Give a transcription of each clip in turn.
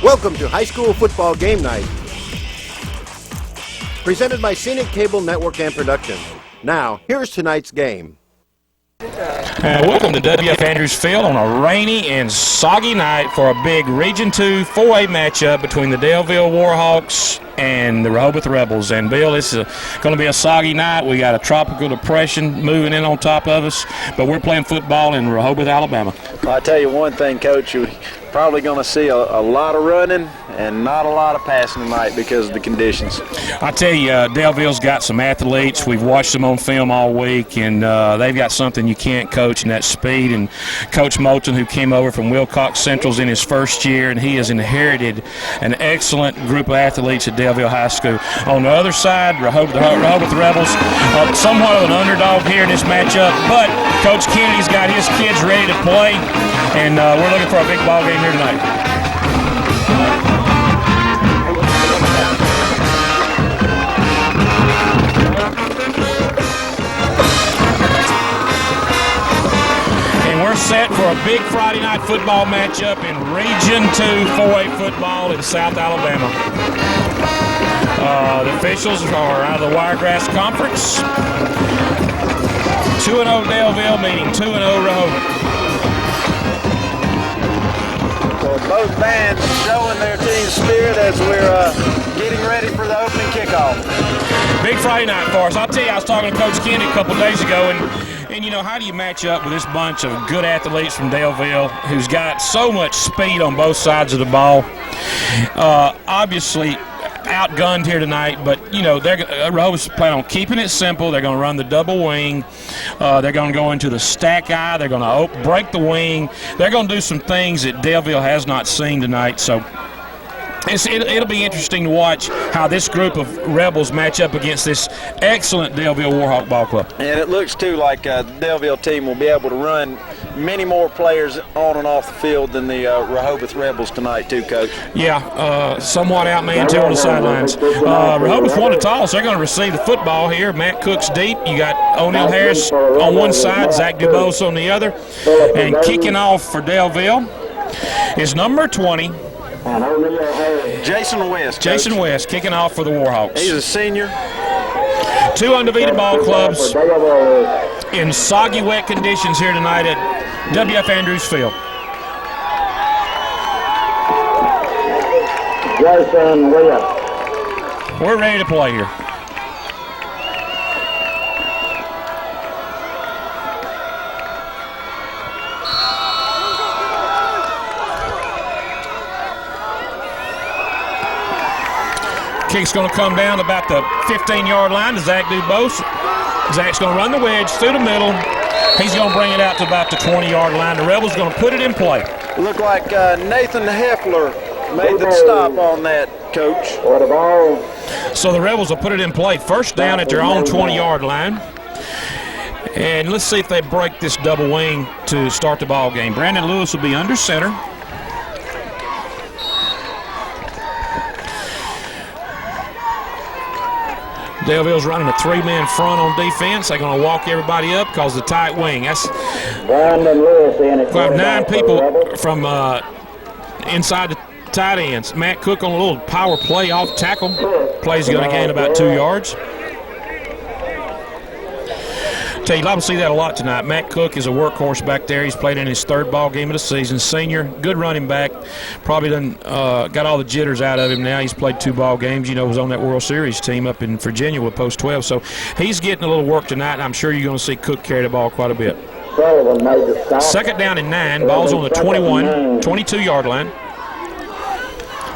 Welcome to High School Football Game Night, presented by Scenic Cable Network and Production. Now, here's tonight's game. Welcome to W.F. Andrews Field on a rainy and soggy night for a big Region 2 4A matchup between the Daleville Warhawks and the Rehobeth Rebels. And, Bill, it's going to be a soggy night. We got a tropical depression moving in on top of us, but we're playing football in Rehobeth, Alabama. Well, I tell you one thing, Coach, you're probably going to see a lot of running and not a lot of passing tonight because of the conditions. I tell you, Daleville's got some athletes. We've watched them on film all week, and they've got something you can't coach, and that's speed. And Coach Moulton, who came over from Wilcox Central's in his first year, and he has inherited an excellent group of athletes at Daleville High School. On the other side, Rehobeth Rebels, somewhat of an underdog here in this matchup, but Coach Kennedy's got his kids ready to play, and we're looking for a big ball game here tonight. Set for a big Friday night football matchup in Region 2 4A football in South Alabama. The officials are out of the Wiregrass Conference. 2-0 Daleville meeting 2-0 Rehobeth. So both bands showing their team spirit as we're getting ready for the opening kickoff. Big Friday night for us. I'll tell you, I was talking to Coach Kennedy a couple days ago, and you know, how do you match up with this bunch of good athletes from Daleville who's got so much speed on both sides of the ball? Obviously outgunned here tonight, but you know, Rehobeth's plan on keeping it simple. They're going to run the double wing. They're going to go into the stack eye. They're going to break the wing. They're going to do some things that Daleville has not seen tonight. So it'll be interesting to watch how this group of Rebels match up against this excellent Daleville Warhawk ball club. And it looks, too, like the Daleville team will be able to run many more players on and off the field than the Rehobeth Rebels tonight, too, Coach. Yeah, somewhat outmanned, too, on the sidelines. Rehobeth won the toss. They're going to receive the football here. Matt Cook's deep. You got O'Neal Harris on one side, Zach Dubose on the other. And kicking off for Daleville is number 20, Jason West. Jason West kicking off for the Warhawks. He's a senior. Two undefeated ball clubs in soggy, wet conditions here tonight at W.F. Andrews Field. Jason West. We're ready to play here. Kick's going to come down about the 15-yard line to Zach Dubose. Zach's going to run the wedge through the middle. He's going to bring it out to about the 20-yard line. The Rebels going to put it in play. Looked like Nathan Heffler made the stop on that, Coach. So the Rebels will put it in play. First down at their own 20-yard line. And let's see if they break this double wing to start the ball game. Brandon Lewis will be under center. Daleville's running a three-man front on defense. They're going to walk everybody up because the tight wing. That's we have 9 people from inside the tight ends. Matt Cook on a little power play off tackle. Play's going to gain about 2 yards. Tell you, you'll see that a lot tonight. Matt Cook is a workhorse back there. He's played in his 3rd ball game of the season. Senior, good running back. Probably done got all the jitters out of him now. He's played 2 ball games. You know, was on that World Series team up in Virginia with Post 12. So he's getting a little work tonight, and I'm sure you're going to see Cook carry the ball quite a bit. Second down and 9. Ball's on the 21, 22-yard line.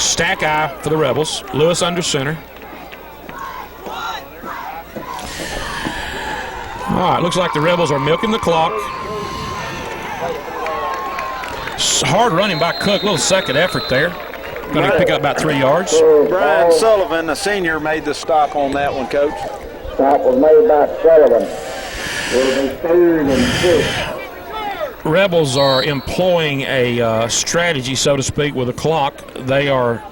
Stack eye for the Rebels. Lewis under center. All right, looks like the Rebels are milking the clock. Hard running by Cook, little second effort there. Going to pick up about 3 yards. Brian Sullivan, a senior, made the stop on that one, Coach. Stop was made by Sullivan. It will be 3rd and 6. Rebels are employing a strategy, so to speak, with the clock. They are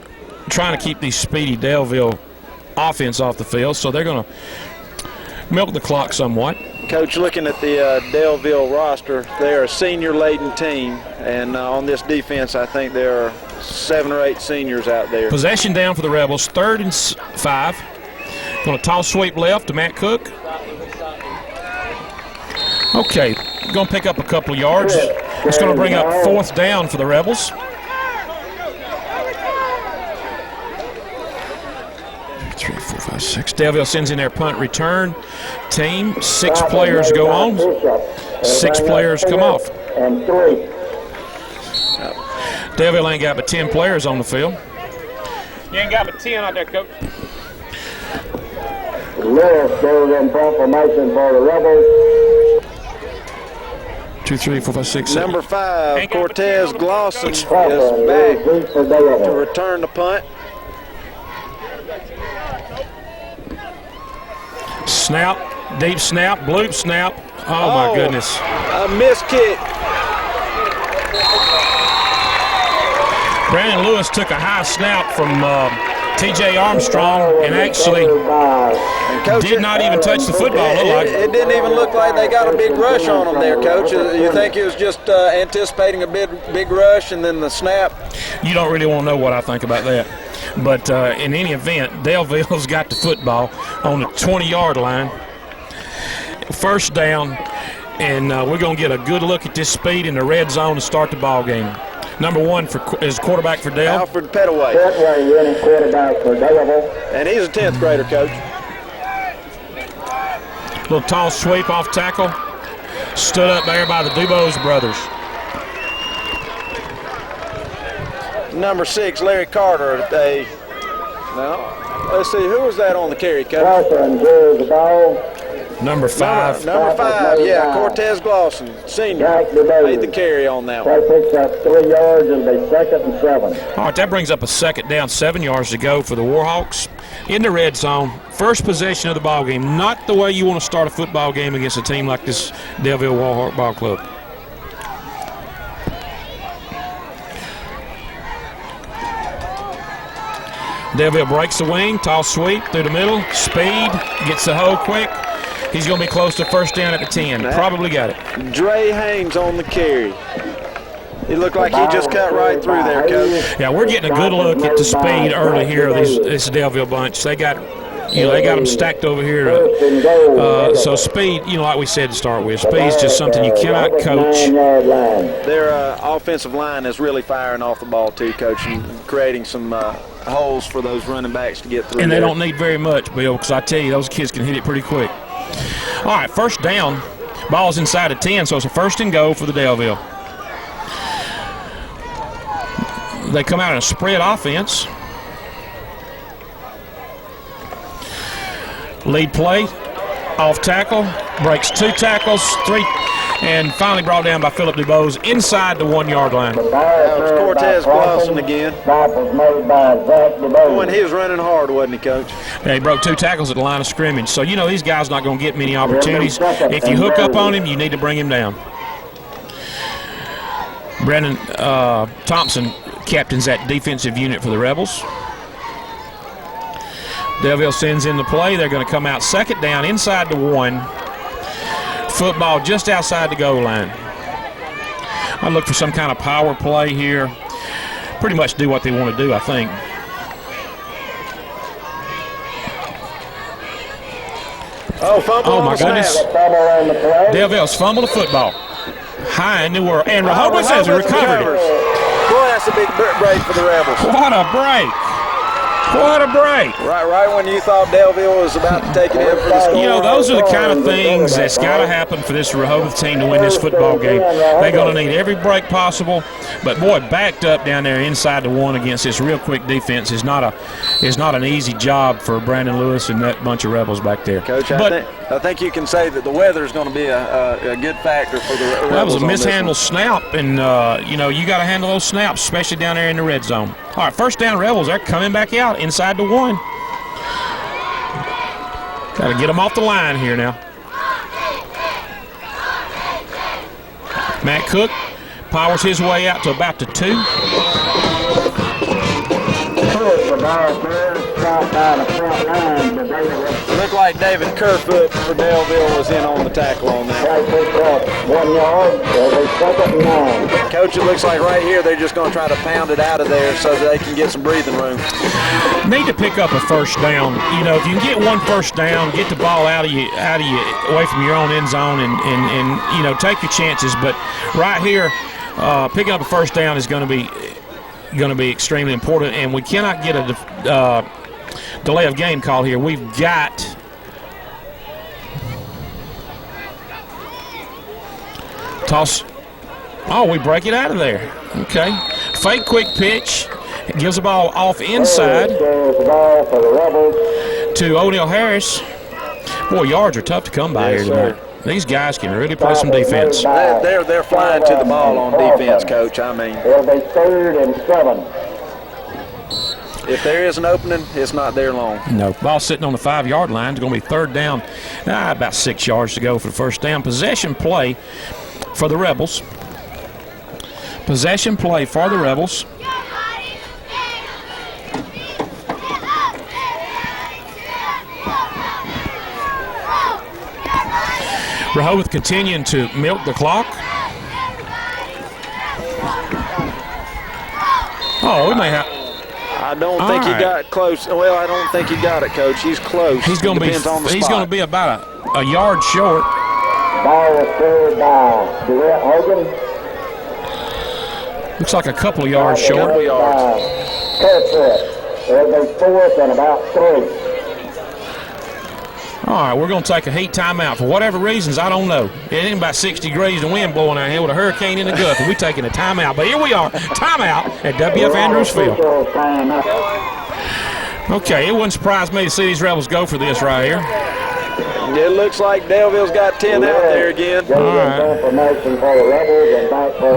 trying to keep the speedy Daleville offense off the field, so they're going to milk the clock somewhat. Coach, looking at the Daleville roster, they're a senior-laden team, and on this defense, I think there are 7 or 8 seniors out there. Possession down for the Rebels, 3rd and 5. Going to toss sweep left to Matt Cook. Okay, going to pick up a couple of yards. It's going to bring up 4th down for the Rebels. 3, 4, 5, 6. Daleville sends in their punt return team. 6 players go on. 6 players come off. Daleville ain't got but 10 players on the field. You ain't got but 10 out there, Coach. Lewis goes in formation for the Rebels. 2, 3, 4, 5, 6, 7. Number 5, Cortez Glosson is back to return the punt. Snap, deep snap, bloop snap. Oh my goodness. A missed kick. Brandon Lewis took a high snap from T.J. Armstrong and actually did not even touch the football. It didn't even look like they got a big rush on them there, Coach. You think it was just anticipating a big rush and then the snap? You don't really want to know what I think about that. But in any event, Daleville's got the football on the 20-yard line. 1st down, and we're going to get a good look at this speed in the red zone to start the ball game. Number 1 is quarterback for Dale. Alfred Petaway. Petaway running quarterback for Daleville. And he's a 10th grader, Coach. Little tall sweep off tackle. Stood up there by the Dubose brothers. Number 6, Larry Carter. Let's see, who was that on the carry, Coach? Glosson carries the ball. Number 5. Number 5, yeah, Cortez Glosson, senior, made the carry on that one. That picks up 3 yards. It'll be 2nd and 7. All right, that brings up a 2nd down, 7 yards to go for the Warhawks in the red zone. First possession of the ball game. Not the way you want to start a football game against a team like this Daleville Warhawk Ball Club. Daleville breaks the wing, toss sweep through the middle, speed, gets the hole quick. He's going to be close to 1st down at the 10. Probably got it. Dre Haynes on the carry. He looked like he just cut right through there, Coach. Yeah, we're getting a good look at the speed early here of this Daleville bunch. They got them stacked over here. So speed, like we said to start with, speed's just something you cannot coach. Their offensive line is really firing off the ball too, Coach, and creating some holes for those running backs to get through. And they don't need very much, Bill, because I tell you, those kids can hit it pretty quick. All right, 1st down. Ball's inside of 10, so it's a 1st and go for the Daleville. They come out in a spread offense. Lead play, off tackle, breaks 2 tackles, 3, and finally brought down by Philip DuBose inside the 1-yard line. That was Cortez Glosson again. Stop was made by Zach DuBose. And he was running hard, wasn't he, Coach? Yeah, he broke 2 tackles at the line of scrimmage. So, these guys not going to get many opportunities. If you hook up on him, you need to bring him down. Brandon Thompson captains that defensive unit for the Rebels. Daleville sends in the play. They're going to come out 2nd down inside the 1. Football just outside the goal line. I look for some kind of power play here. Pretty much do what they want to do, I think. Oh my goodness. Daleville's fumbled the football. High in the world. And Rehobeth has recovered it. Boy, that's a big break for the Rebels. What a break. What a break. Right when you thought Daleville was about to take it in for the score. Those are the kind of things that's got to happen for this Rehobeth team to win this football game. They're going to need every break possible. But, boy, backed up down there inside the 1 against this real quick defense is not an easy job for Brandon Lewis and that bunch of Rebels back there. Coach, I think you can say that the weather is going to be a good factor for the Rebels. That was a mishandled snap, and, you got to handle those snaps, especially down there in the red zone. All right, 1st down Rebels. They're coming back out inside the 1. Got to get them off the line here now. Matt Cook powers his way out to about the 2. by the front line, but they were Looked like David Kerfoot for Daleville was in on the tackle on that. right across 1 yard. They'll be 2nd and 9. Coach, it looks like right here they're just going to try to pound it out of there so that they can get some breathing room. Need to pick up a first down. You know, if you can get one first down, get the ball out of you, away from your own end zone, and you know, take your chances. But right here, picking up a first down is going to be extremely important, and we cannot get a delay of game call here. We've got toss. Oh, we break it out of there. Okay. Fake quick pitch. It gives the ball off inside to O'Neal Harris. Boy, yards are tough to come by here tonight. These guys can really play some defense. They're flying to the ball on defense, Coach. I mean, It'll be 3rd and 7. if there is an opening, it's not there long. No, ball sitting on the 5-yard line. It's going to be 3rd down. About 6 yards to go for the first down. Possession play for the Rebels. Possession play for the Rebels. Rehobeth continuing to milk the clock. Oh, we may have. I don't think he got close. Well, I don't think he got it, Coach. He's close. He's going to be. He's going to be about a yard short. Ball was carried by DeWitt Hogan. Looks like a couple of yards short. Couple yards. Kerfoot. It'll be 4th and about 3. All right, we're going to take a heat timeout. For whatever reasons, I don't know. It ain't about 60 degrees and wind blowing out here with a hurricane in the Gulf, and we're taking a timeout. But here we are, timeout at W.F. Andrews Field. Okay, it wouldn't surprise me to see these Rebels go for this right here. It looks like Daleville's got 10 out there again. All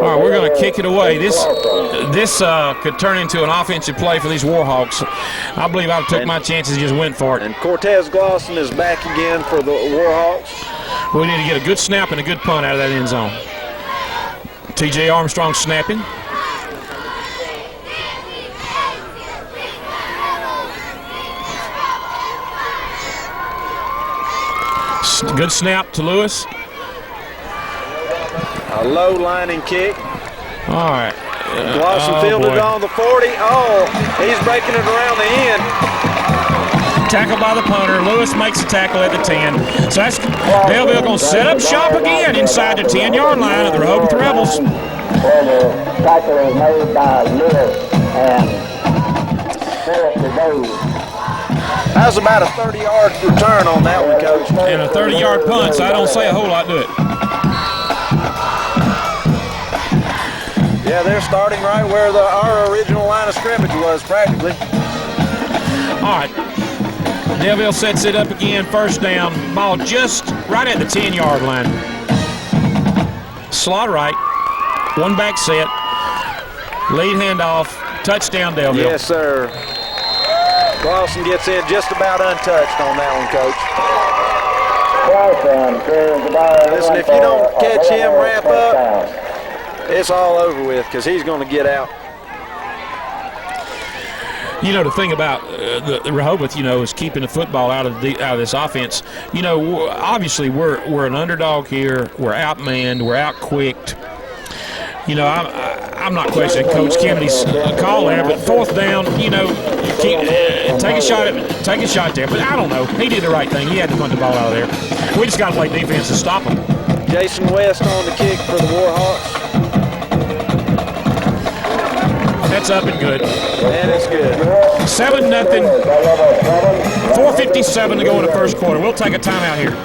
right, we're going to kick it away. This could turn into an offensive play for these Warhawks. I believe I took my chances and just went for it. And Cortez Glosson is back again for the Warhawks. We need to get a good snap and a good punt out of that end zone. T.J. Armstrong snapping. Good snap to Lewis. A low lining kick. All right. Glosson fielded on the 40. Oh, he's breaking it around the end. Tackle by the punter. Lewis makes the tackle at the 10. So that's Daleville going to set up shop again inside the 10-yard line of the Rehobeth Rebels. The tackle is made by Lewis and Philip DeVoe. That was about a 30-yard return on that one, Coach. And a 30-yard punt, so I don't say a whole lot to it. Yeah, they're starting right where our original line of scrimmage was, practically. All right. Daleville sets it up again, first down. Ball just right at the 10-yard line. Slot right. One back set. Lead handoff. Touchdown, Daleville. Yes, sir. Glosson gets in just about untouched on that one, Coach. Listen, if you don't catch him ramp up, it's all over with because he's going to get out. You know, the thing about the Rehobeth, you know, is keeping the football out of this offense. You know, obviously we're an underdog here. We're outmanned. We're outquicked. You know, I'm not questioning Coach Kennedy's call there, but 4th down, you know, take a shot there. But I don't know. He did the right thing. He had to punt the ball out of there. We just got to play defense to stop him. Jason West on the kick for the Warhawks. That's up and good. And it's good. 7-0. 4:57 to go in the first quarter. We'll take a timeout here.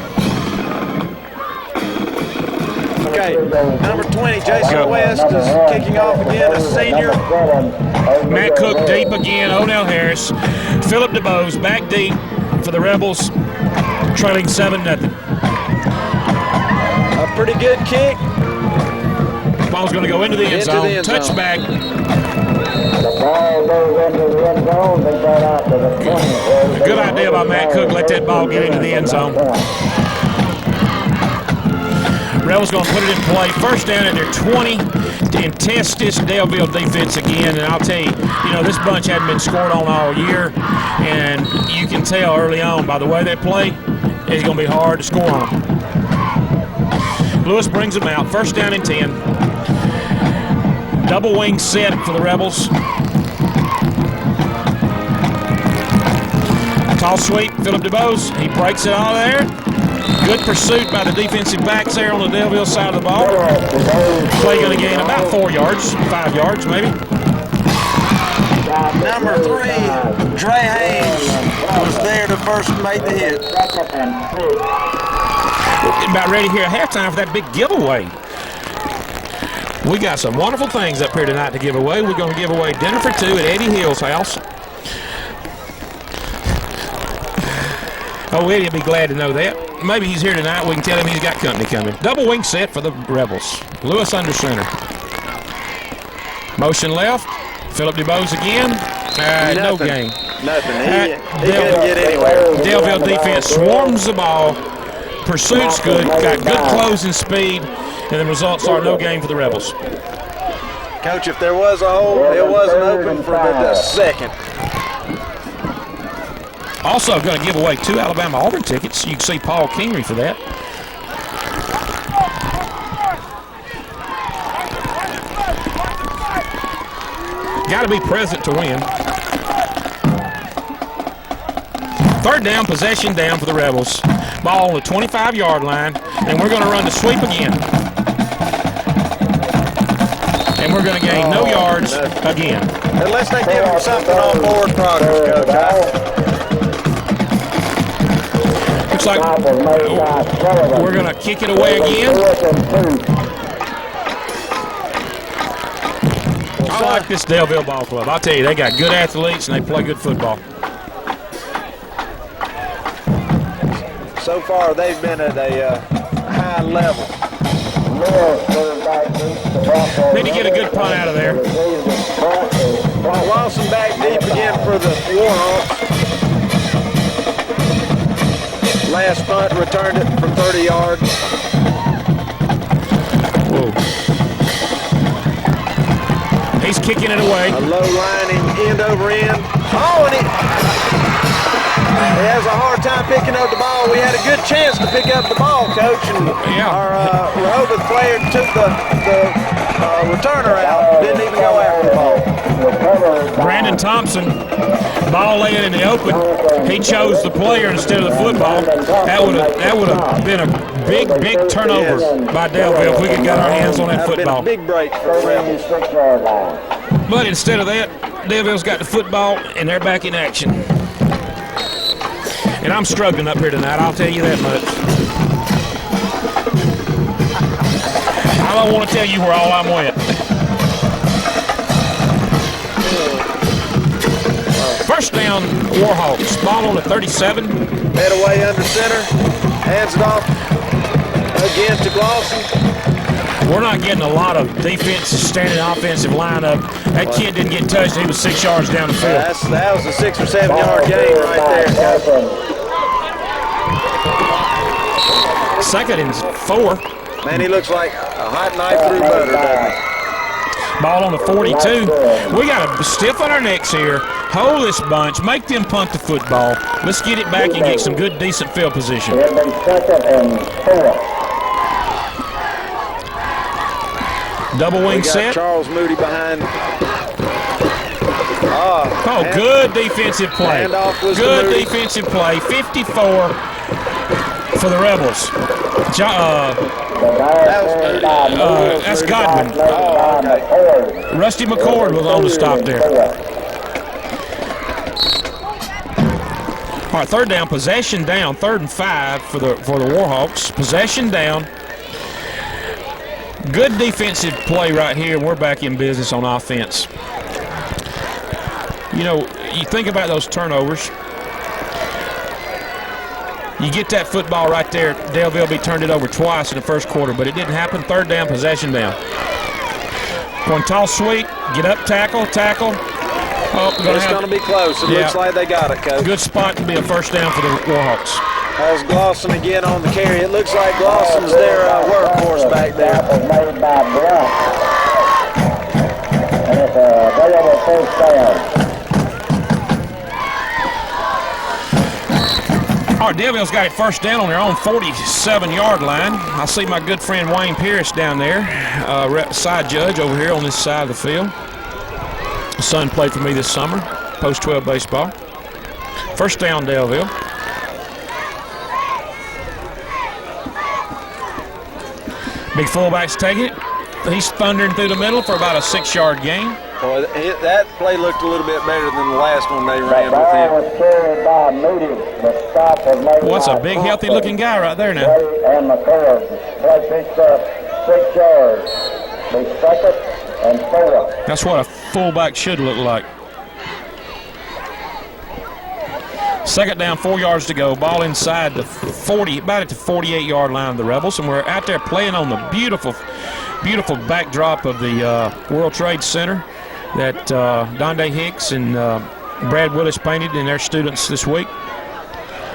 Okay, number 20, Jason West is kicking off again, a senior. Matt Cook deep again, O'Neal Harris. Philip DeBose back deep for the Rebels, trailing 7-0. A pretty good kick. Ball's going to go into the end zone. Touchback. The ball goes into the end zone. They got out to the 20. Good idea by Matt Cook. Let that ball get into the end zone. Rebels going to put it in play. First down at their 20. and test this Daleville defense again. And I'll tell you, this bunch hadn't been scored on all year, and you can tell early on by the way they play, it's going to be hard to score on them. Lewis brings them out. First down and 10. Double wing set for the Rebels. Tall sweep, Philip DeBose. He breaks it out of there. Good pursuit by the defensive backs there on the Daleville side of the ball. Play going to gain about 4 yards, 5 yards maybe. Number 3, Dre Haynes, was there to first make the hit. About ready here at halftime for that big giveaway. We got some wonderful things up here tonight to give away. We're going to give away dinner for 2 at Eddie Hill's house. Oh, Eddie will be glad to know that. Maybe he's here tonight. We can tell him he's got company coming. Double wing set for the Rebels. Lewis under center. Motion left. Philip DeBose again. No gain. Nothing. He didn't get anywhere. Daleville defense swarms the ball. Pursuit's good. Got good closing speed. And the results are no gain for the Rebels. Coach, if there was a hole, it wasn't open for the second. Also going to give away 2 Alabama-Auburn tickets. You can see Paul Kingery for that. Got to be present to win. Third down, possession down for the Rebels. Ball on the 25-yard line, and we're going to run the sweep again. And we're going to gain no yards again. Unless they give them something on forward progress, Coach. Looks like we're going to kick it away again. I like this Daleville Ball Club. I'll tell you, they got good athletes and they play good football. So far, they've been at a high level. Need to get a good punt out of there. Lawson back deep again for the Warhawks. Last punt returned it from 30 yards. Whoa. He's kicking it away. A low lining end over end. Oh, and he has a hard time picking up the ball. We had a good chance to pick up the ball, Coach, and our Rehobeth player took the returner out. Didn't even go after the ball. Brandon Thompson, ball laying in the open. He chose the player instead of the football. That would have been a big turnover by Daleville if we could get our hands on that football. Been a big break for the Rebels. But instead of that, Daleville's got the football and they're back in action. And I'm struggling up here tonight, I'll tell you that much. I don't want to tell you where all I'm wet. First down, Warhawks. Ball on the 37. Head away under center. Hands it off again to Glosson. We're not getting a lot of defensive standing offensive lineup. That kid didn't get touched. He was 6 yards down the field. That was a 6 or 7 yard gain right there, Coach. Second and 4. Man, he looks like a hot knife through butter, doesn't he? Ball on the 42. We got to stiffen our necks here. Hold this bunch. Make them punt the football. Let's get it back and get some good, decent field position. Double wing set. Charles Moody behind. Oh, good defensive play. Good defensive play. 54 for the Rebels. That's Godwin. Oh, okay. Rusty McCord was on the stop there. All right, third down, possession down, 3rd and 5 for the Warhawks. Possession down. Good defensive play right here. We're back in business on offense. You know, you think about those turnovers. You get that football right there. Daleville turned it over twice in the first quarter, but it didn't happen. Third down, possession down. One tall sweep, get up, tackle. Oh, it's going to be close. It looks like they got it, Coach. Good spot to be a first down for the Warhawks. That was Glosson again on the carry. It looks like Glosson's their workhorse back there. available first down. All right, Daleville's got it first down on their own 47-yard line. I see my good friend Wayne Pierce down there, side judge over here on this side of the field. His son played for me this summer, post-12 baseball. First down, Daleville. Big fullback's taking it. He's thundering through the middle for about a 6-yard gain. Boy, that play looked a little bit better than the last one they ran with him. Was carried by Moody. The stop was made Well, that's a by big, healthy-looking guy right there now. Clay and McCord. Play picks up 6 yards. Be second and 4. That's what a fullback should look like. Second down, 4 yards to go. Ball inside the 40, about at the 48-yard line of the Rebels, and we're out there playing on the beautiful, beautiful backdrop of the World Trade Center that Donde Hicks and Brad Willis painted in their students this week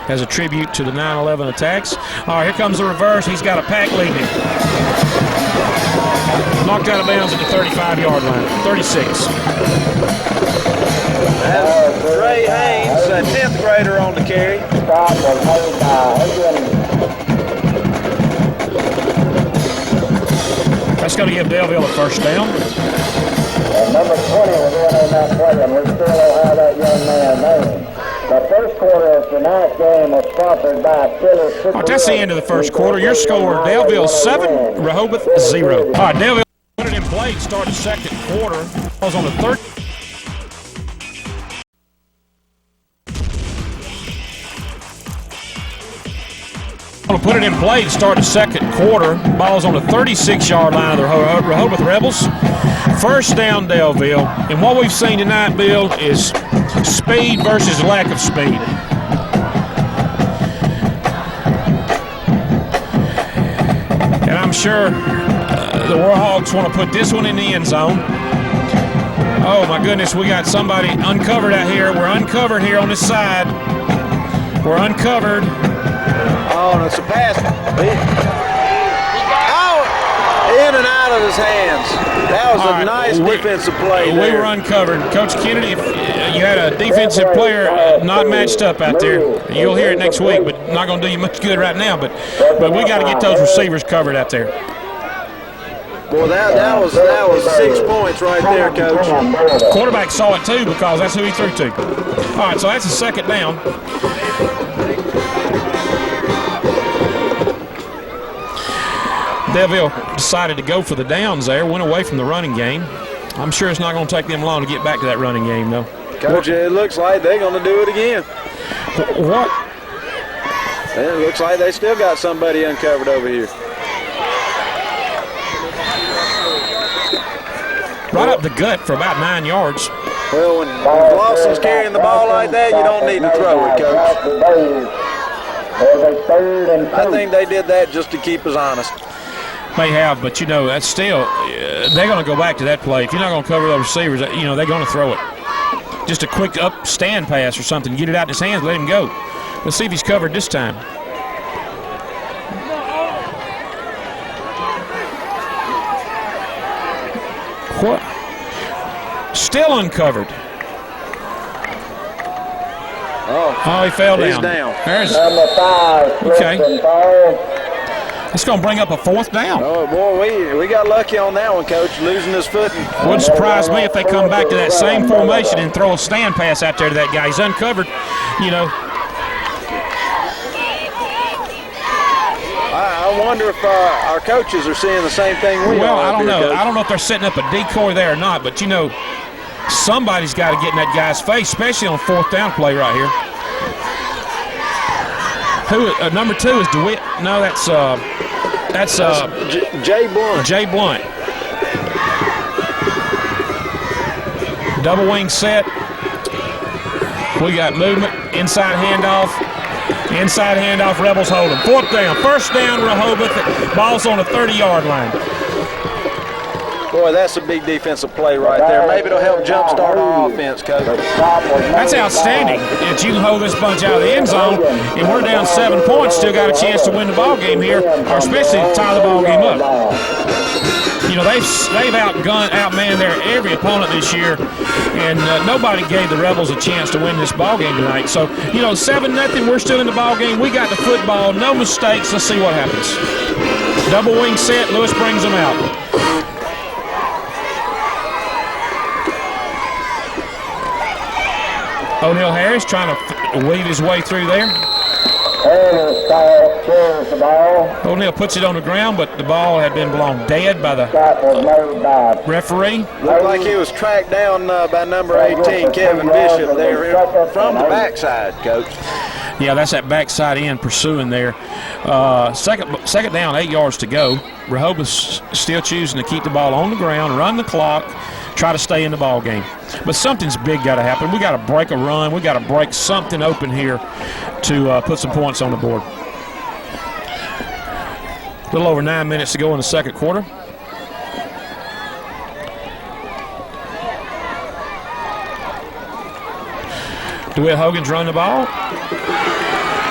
as a tribute to the 9/11 attacks. All right, here comes the reverse. He's got a pack leading him. Knocked out of bounds at the 35-yard line, 36. That's Ray Haynes, a 10th grader on the carry. Stop was made by Higgins. That's going to give Daleville a first down. And number 20 was in that play, and we still don't have that young man named. The first quarter of tonight's game was sponsored by Phillips. All right, that's the end of the first quarter. Your score, Daleville 7, Rehobeth 0. All right, Daleville put it in play to start the second quarter. I was on the third. Going to put it in play to start the second quarter. Ball's on the 36-yard line of the Rehobeth Rebels. First down, Daleville. And what we've seen tonight, Bill, is speed versus lack of speed. And I'm sure the Warhawks want to put this one in the end zone. Oh, my goodness, we got somebody uncovered out here. We're uncovered here on this side. We're uncovered. Oh, and it's a pass. Oh, in and out of his hands. That was a nice defensive play there. We were uncovered. Coach Kennedy, if you had a defensive player not matched up out there, you'll hear it next week, but not going to do you much good right now. But we got to get those receivers covered out there. Boy, that was 6 points right there, Coach. Quarterback saw it too because that's who he threw to. All right, so that's a second down. Daleville decided to go for the downs there, went away from the running game. I'm sure it's not going to take them long to get back to that running game, though. Coach, it looks like they're going to do it again. What? It looks like they still got somebody uncovered over here. Right up the gut for about 9 yards. Well, when Lawson's carrying the ball like that, you don't need to throw it, Coach. I think they did that just to keep us honest. May have, but you know, that's still, they're going to go back to that play. If you're not going to cover those receivers, you know, they're going to throw it. Just a quick up stand pass or something. Get it out in his hands, let him go. Let's see if he's covered this time. What? Still uncovered. Oh, he fell down. He's down. There's, Number 5, okay. Paul. It's going to bring up a fourth down. Oh, boy, we got lucky on that one, Coach, losing his footing. Wouldn't surprise me if they come back to that same formation and throw a stand pass out there to that guy. He's uncovered, you know. I wonder if our coaches are seeing the same thing we are. Well, I don't know. Coach. I don't know if they're setting up a decoy there or not, but, you know, somebody's got to get in that guy's face, especially on fourth down play right here. Who? Number 2 is DeWitt. No, that's Jay Blunt. Jay Blunt. Double wing set. We got movement. Inside handoff. Inside handoff. Rebels hold him. Fourth down. First down, Rehobeth. Ball's on the 30-yard line. Boy, that's a big defensive play right there. Maybe it'll help jumpstart our offense, Coach. That's outstanding. If you can hold this bunch out of the end zone, and we're down 7 points, still got a chance to win the ball game here, or especially tie the ball game up. You know, they've outmanned every opponent this year, and nobody gave the Rebels a chance to win this ball game tonight. So, you know, 7-0, we're still in the ball game. We got the football, no mistakes. Let's see what happens. Double wing set, Lewis brings them out. O'Neal Harris trying to weave his way through there. O'Neal puts it on the ground, but the ball had been blown dead by the referee. Looked like he was tracked down by number 18, Kevin Bishop, there from the backside, Coach. Yeah, that's that backside end pursuing there. Second down, 8 yards to go. Rehobeth still choosing to keep the ball on the ground, run the clock, try to stay in the ball game. But something's big got to happen. We got to break a run. We got to break something open here to put some points on the board. A little over 9 minutes to go in the second quarter. DeWitt Hogan's run the ball.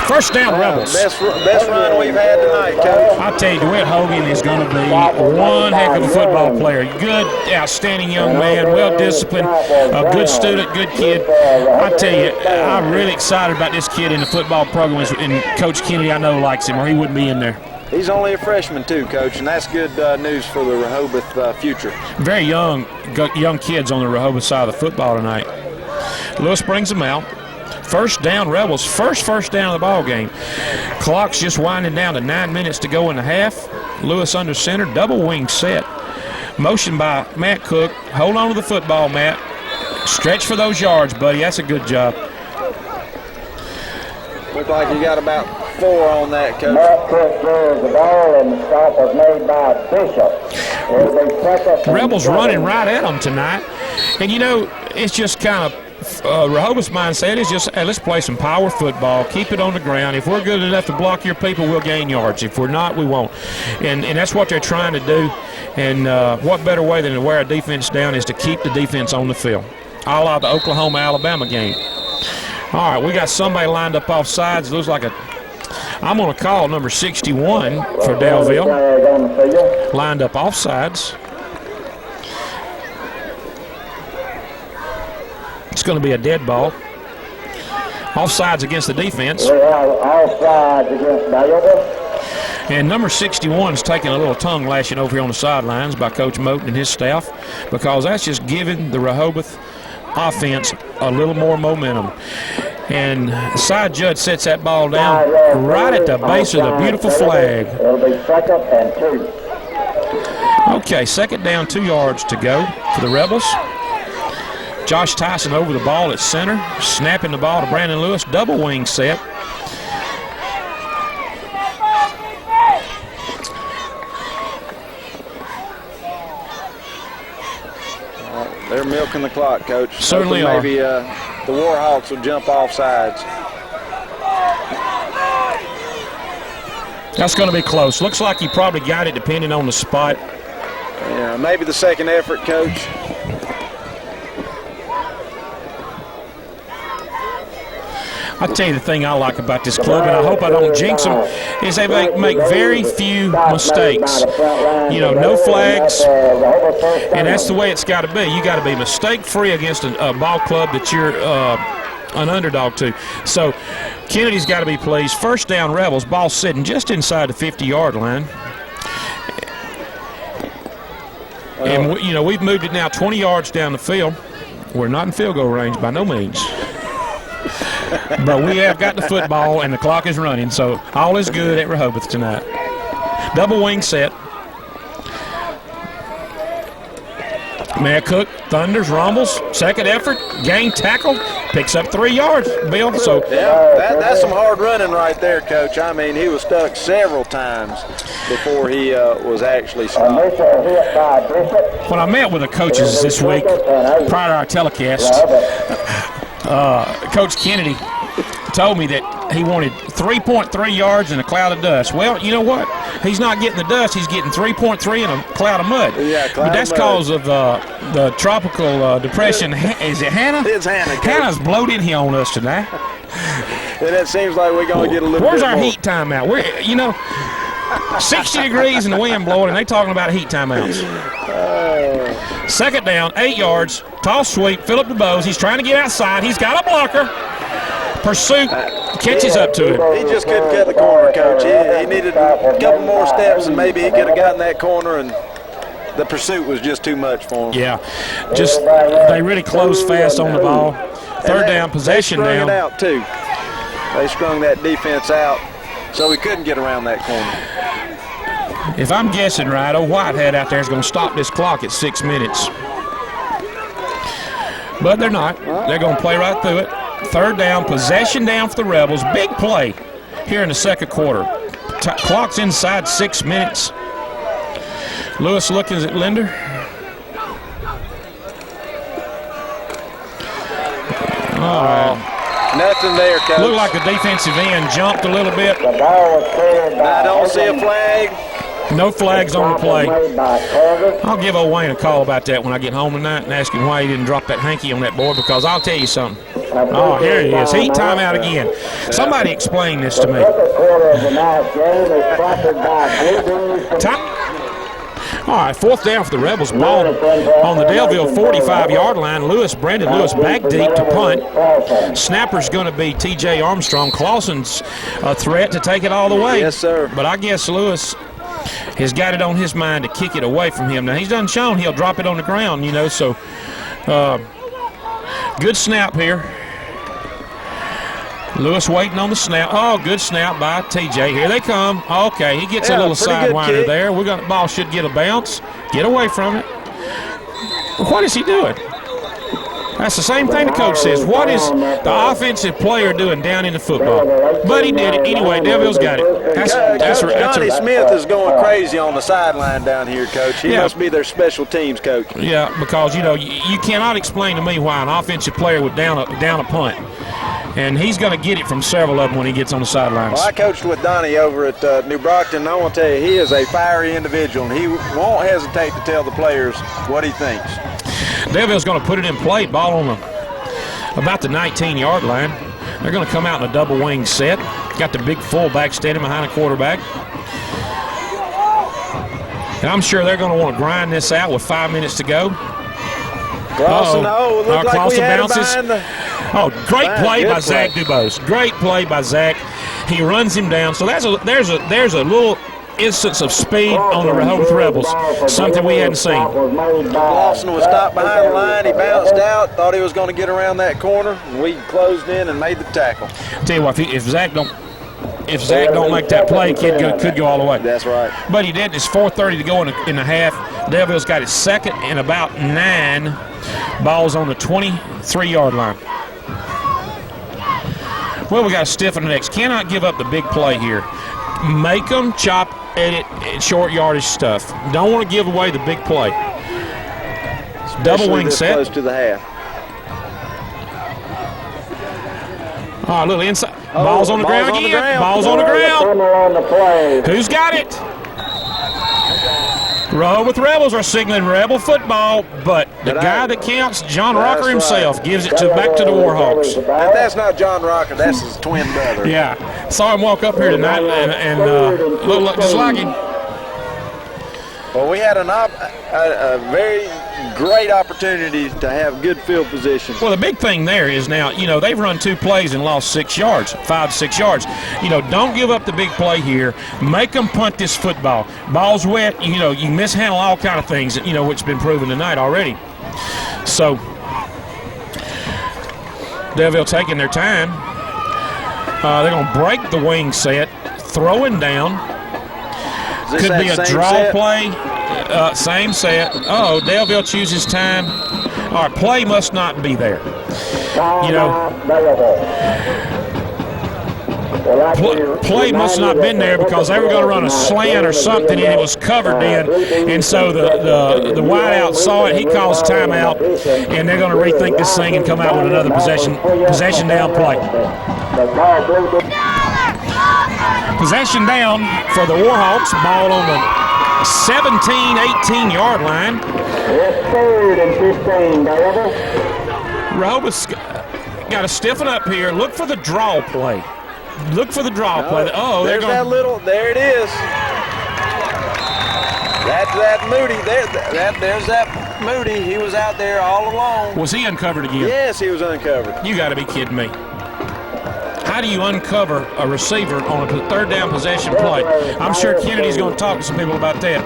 First down, Rebels. Best run we've had tonight, Coach. I tell you, DeWitt Hogan is going to be one heck of a football player. Good, outstanding young man, well-disciplined, a good student, good kid. I tell you, I'm really excited about this kid in the football program, and Coach Kennedy, I know, likes him, or he wouldn't be in there. He's only a freshman too, Coach, and that's good news for the Rehobeth future. Very young kids on the Rehobeth side of the football tonight. Lewis brings them out. First down, Rebels. First down of the ball game. Clock's just winding down to 9 minutes to go in the half. Lewis under center, double wing set. Motion by Matt Cook. Hold on to the football, Matt. Stretch for those yards, buddy. That's a good job. Look like you got about 4 on that, Coach. Matt Cook throws the ball, and the stop was made by Bishop. Rebels running right at them tonight. And, you know, it's just kind of Rehobeth's mindset is just, hey, let's play some power football, keep it on the ground. If we're good enough to block your people, we'll gain yards. If we're not, we won't. And that's what they're trying to do. And what better way than to wear a defense down is to keep the defense on the field, a la the Oklahoma-Alabama game. All right, we got somebody lined up off sides. It looks like I'm going to call number 61 for Daleville, lined up off sides. It's going to be a dead ball. Offsides against the defense. Offsides against Daleville. And number 61 is taking a little tongue lashing over here on the sidelines by Coach Moten and his staff, because that's just giving the Rehobeth offense a little more momentum. And the side judge sets that ball down right at the base of the beautiful flag. It'll be 2nd and 2. Okay, 2nd down, 2 yards to go for the Rebels. Josh Tyson over the ball at center, snapping the ball to Brandon Lewis, double wing set. They're milking the clock, Coach. Certainly are. Maybe the Warhawks will jump off sides. That's going to be close. Looks like he probably got it depending on the spot. Yeah, maybe the second effort, Coach. I tell you the thing I like about this club, and I hope I don't jinx them, is they make very few mistakes. You know, no flags, and that's the way it's got to be. You got to be mistake-free against a ball club that you're an underdog to. So Kennedy's got to be pleased. First down, Rebels, ball sitting just inside the 50-yard line. And, you know, we've moved it now 20 yards down the field. We're not in field goal range by no means. But we have got the football, and the clock is running, so all is good at Rehobeth tonight. Double wing set. Matt Cook thunders, rumbles, second effort, gain tackle, picks up 3 yards, Bill. So yeah, that's some hard running right there, Coach. I mean, he was stuck several times before he was actually stopped. When I met with the coaches this week, prior to our telecast, Coach Kennedy told me that he wanted 3.3 yards in a cloud of dust. Well, you know what? He's not getting the dust. He's getting 3.3 in a cloud of mud. Yeah, but that's because of the tropical depression. Is it Hannah? It's Hannah. Hannah's blowed in here on us tonight. And it seems like we're going to get a little Where's bit our more. heat time out? You know, 60 degrees and the wind blowing, and they talking about heat timeouts. Second down, 8 yards, toss sweep, Philip DeBose. He's trying to get outside. He's got a blocker. Pursuit catches up to him. He just couldn't cut the corner, Coach. He needed a couple more steps, and maybe he could have gotten that corner, and the pursuit was just too much for him. Yeah, just they really closed fast on the ball. Third down, possession they strung down. It out too. They strung that defense out, so he couldn't get around that corner. If I'm guessing right, old Whitehead out there is going to stop this clock at 6 minutes. But they're not. They're going to play right through it. Third down, possession down for the Rebels. Big play here in the second quarter. Clock's inside 6 minutes. Lewis looking at Linder. All right. Nothing there, Coach. Looked like the defensive end jumped a little bit. The ball was cleared by I don't see a flag. No flags on the play. made by Curtis. I'll give old Wayne a call about that when I get home tonight and ask him why he didn't drop that hanky on that board, because I'll tell you something. Oh, here he is. Heat timeout again. Somebody explain this to me. Second quarter of the night game is sponsored by Blue Blues. All right, fourth down for the Rebels. Ball on the Daleville 45-yard line. Brandon Lewis back deep to punt. Snapper's going to be T.J. Armstrong. Clausen's a threat to take it all the way. Yes, sir. But I guess Lewis has got it on his mind to kick it away from him. Now, he's done shown he'll drop it on the ground, you know, so good snap here. Lewis waiting on the snap. Oh, good snap by TJ. Here they come. Okay, he gets a little sidewinder there. The ball should get a bounce. Get away from it. What is he doing? That's the same thing the coach says. What is the offensive player doing down in the football? But he did it. Anyway, Daleville's got it. Johnny Smith is going crazy on the sideline down here, Coach. He must be their special teams coach. Yeah, because, you know, you cannot explain to me why an offensive player would down a punt. And he's going to get it from several of them when he gets on the sidelines. Well, I coached with Donnie over at New Brockton, and I want to tell you, he is a fiery individual, and he won't hesitate to tell the players what he thinks. Daleville's going to put it in play. Ball on about the 19-yard line. They're going to come out in a double wing set. Got the big fullback standing behind the quarterback. And I'm sure they're going to want to grind this out with 5 minutes to go. Clausen, looked like we had bounces. Great play by Zach Dubose. Great play by Zach. He runs him down. So there's a little instance of speed on the Rehobeth Rebels, something we hadn't seen. Clausen was stopped behind the line. He bounced out, thought he was going to get around that corner, and we closed in and made the tackle. Tell you what, if Zach don't make that play, kid could go all the way. That's right. But he did. It's 4:30 to go in the half. Daleville's got his second and about 9. Ball's on the 23-yard line. Well, we got to stiffen the next. Cannot give up the big play here. Make them chop at it, short yardage stuff. Don't want to give away the big play. Double wing set. Close to the half. A little inside. Ball's on the ground again. Ball's on the ground. Who's got it? Rehobeth Rebels are signaling Rebel football, but the guy that counts, John Rocker himself, gives it back to the Warhawks. And that's not John Rocker, that's his twin brother. Yeah, saw him walk up here tonight and look just like him. Well, we had a very great opportunity to have good field position. Well, the big thing there is now, you know, they've run 2 plays and lost 6 yards, 5 to 6 yards. You know, don't give up the big play here. Make them punt this football. Ball's wet, you know, you mishandle all kind of things, you know, which has been proven tonight already. So, Daleville taking their time. They're going to break the wing set, throwing down. Could be a draw play. Same set. Daleville chooses time. All right, play must not be there. You know, play must not have been there because they were going to run a slant or something and it was covered in. And so the wideout saw it. He calls timeout, and they're going to rethink this thing and come out with another possession down play. Possession down for the Warhawks. Ball on the 17, 18-yard line. It's 3rd and 15, Daleville. Rehobeth's got to stiffen up here. Look for the draw play. Look for the draw play. There's that little. There it is. That's that Moody. There's that Moody. He was out there all alone. Was he uncovered again? Yes, he was uncovered. You got to be kidding me. How do you uncover a receiver on a third down possession play? I'm sure Kennedy's going to talk to some people about that.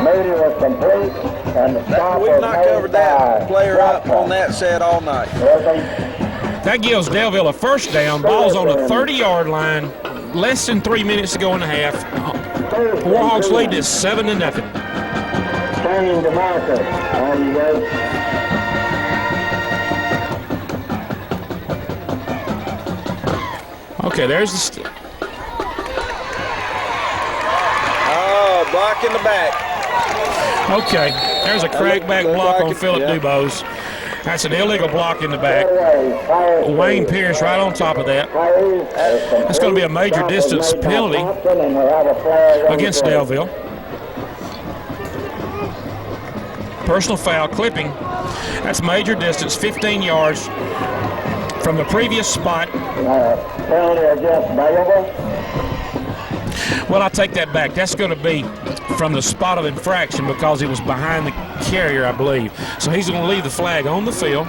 Moody was complete, and the stop We've was not made covered that by player up Russell. on that set all night. That gives Daleville a first down. Ball's on the 30-yard line. Less than 3 minutes to go in the half. Warhawks lead is 7-0. Turning to Marcus. There you go. Okay, there's the Block in the back. okay, there's a crackback block on Philip Dubose. That's an illegal block in the back. Wayne Pierce right on top of that. That's going to be a major distance penalty against Daleville. Personal foul, clipping. That's major distance, 15 yards from the previous spot. Penalty against Daleville. Well, I take that back. That's going to be from the spot of infraction because he was behind the carrier, I believe. So he's going to leave the flag on the field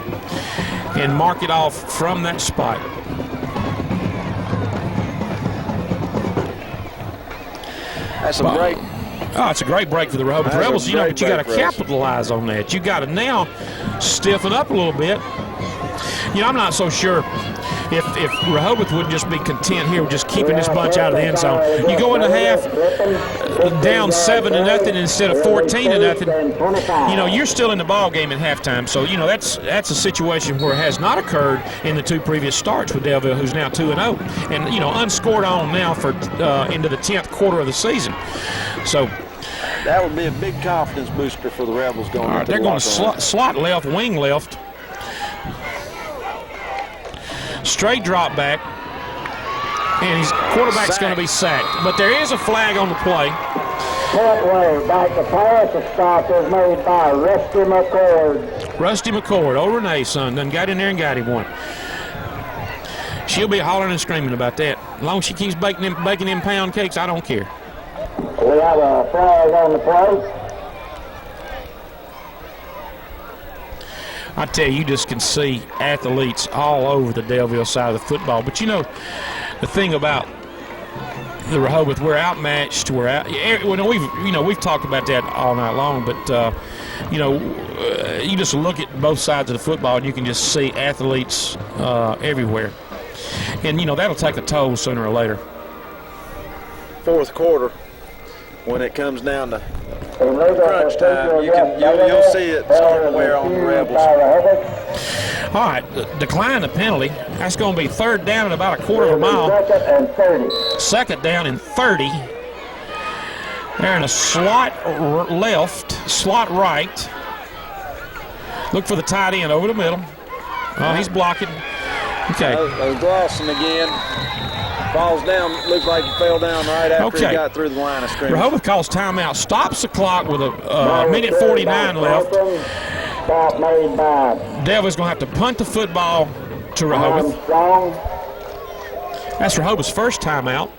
and mark it off from that spot. That's a break. Oh, it's a great break for the Rehobeth Rebels. You know, but you got to break for us. capitalize on that. You got to now stiffen up a little bit. You know, I'm not so sure if Rehobeth would just be content here with just keeping this bunch out of the end zone. You go into half down 7-0 instead of 14-0. You know, you're still in the ball game at halftime. So, you know, that's a situation where it has not occurred in the two previous starts with Daleville, who's now 2-0, and you know, unscored on now for into the 10th quarter of the season. So that would be a big confidence booster for the Rebels going. All right, they're going to slot left, wing left. Straight drop back, and his quarterback's going to be sacked. But there is a flag on the play. Midway back to pass. The stop is made by Rusty McCord. Rusty McCord, old Renee's son, done got in there and got him one. She'll be hollering and screaming about that. As long as she keeps baking them pound cakes, I don't care. We have a flag on the play. I tell you just can see athletes all over the Daleville side of the football. But you know, the thing about the Rehobeth, we're outmatched. We've talked about that all night long. But you just look at both sides of the football and you can just see athletes everywhere. And you know that'll take a toll sooner or later. Fourth quarter, when it comes down to crunch time, you'll see it starting to wear on the Rebels. All right, decline the penalty. That's going to be third down in about a quarter of a mile. Second down and 30. They're in a slot left, slot right. Look for the tight end over the middle. Oh, he's blocking. Okay. Glosson again. Falls down, looks like he fell down right after he got through the line of scrimmage. Rehobeth calls timeout, stops the clock with a minute 49 left. Daleville's going to have to punt the football to Rehobeth. That's Rehobeth's first timeout.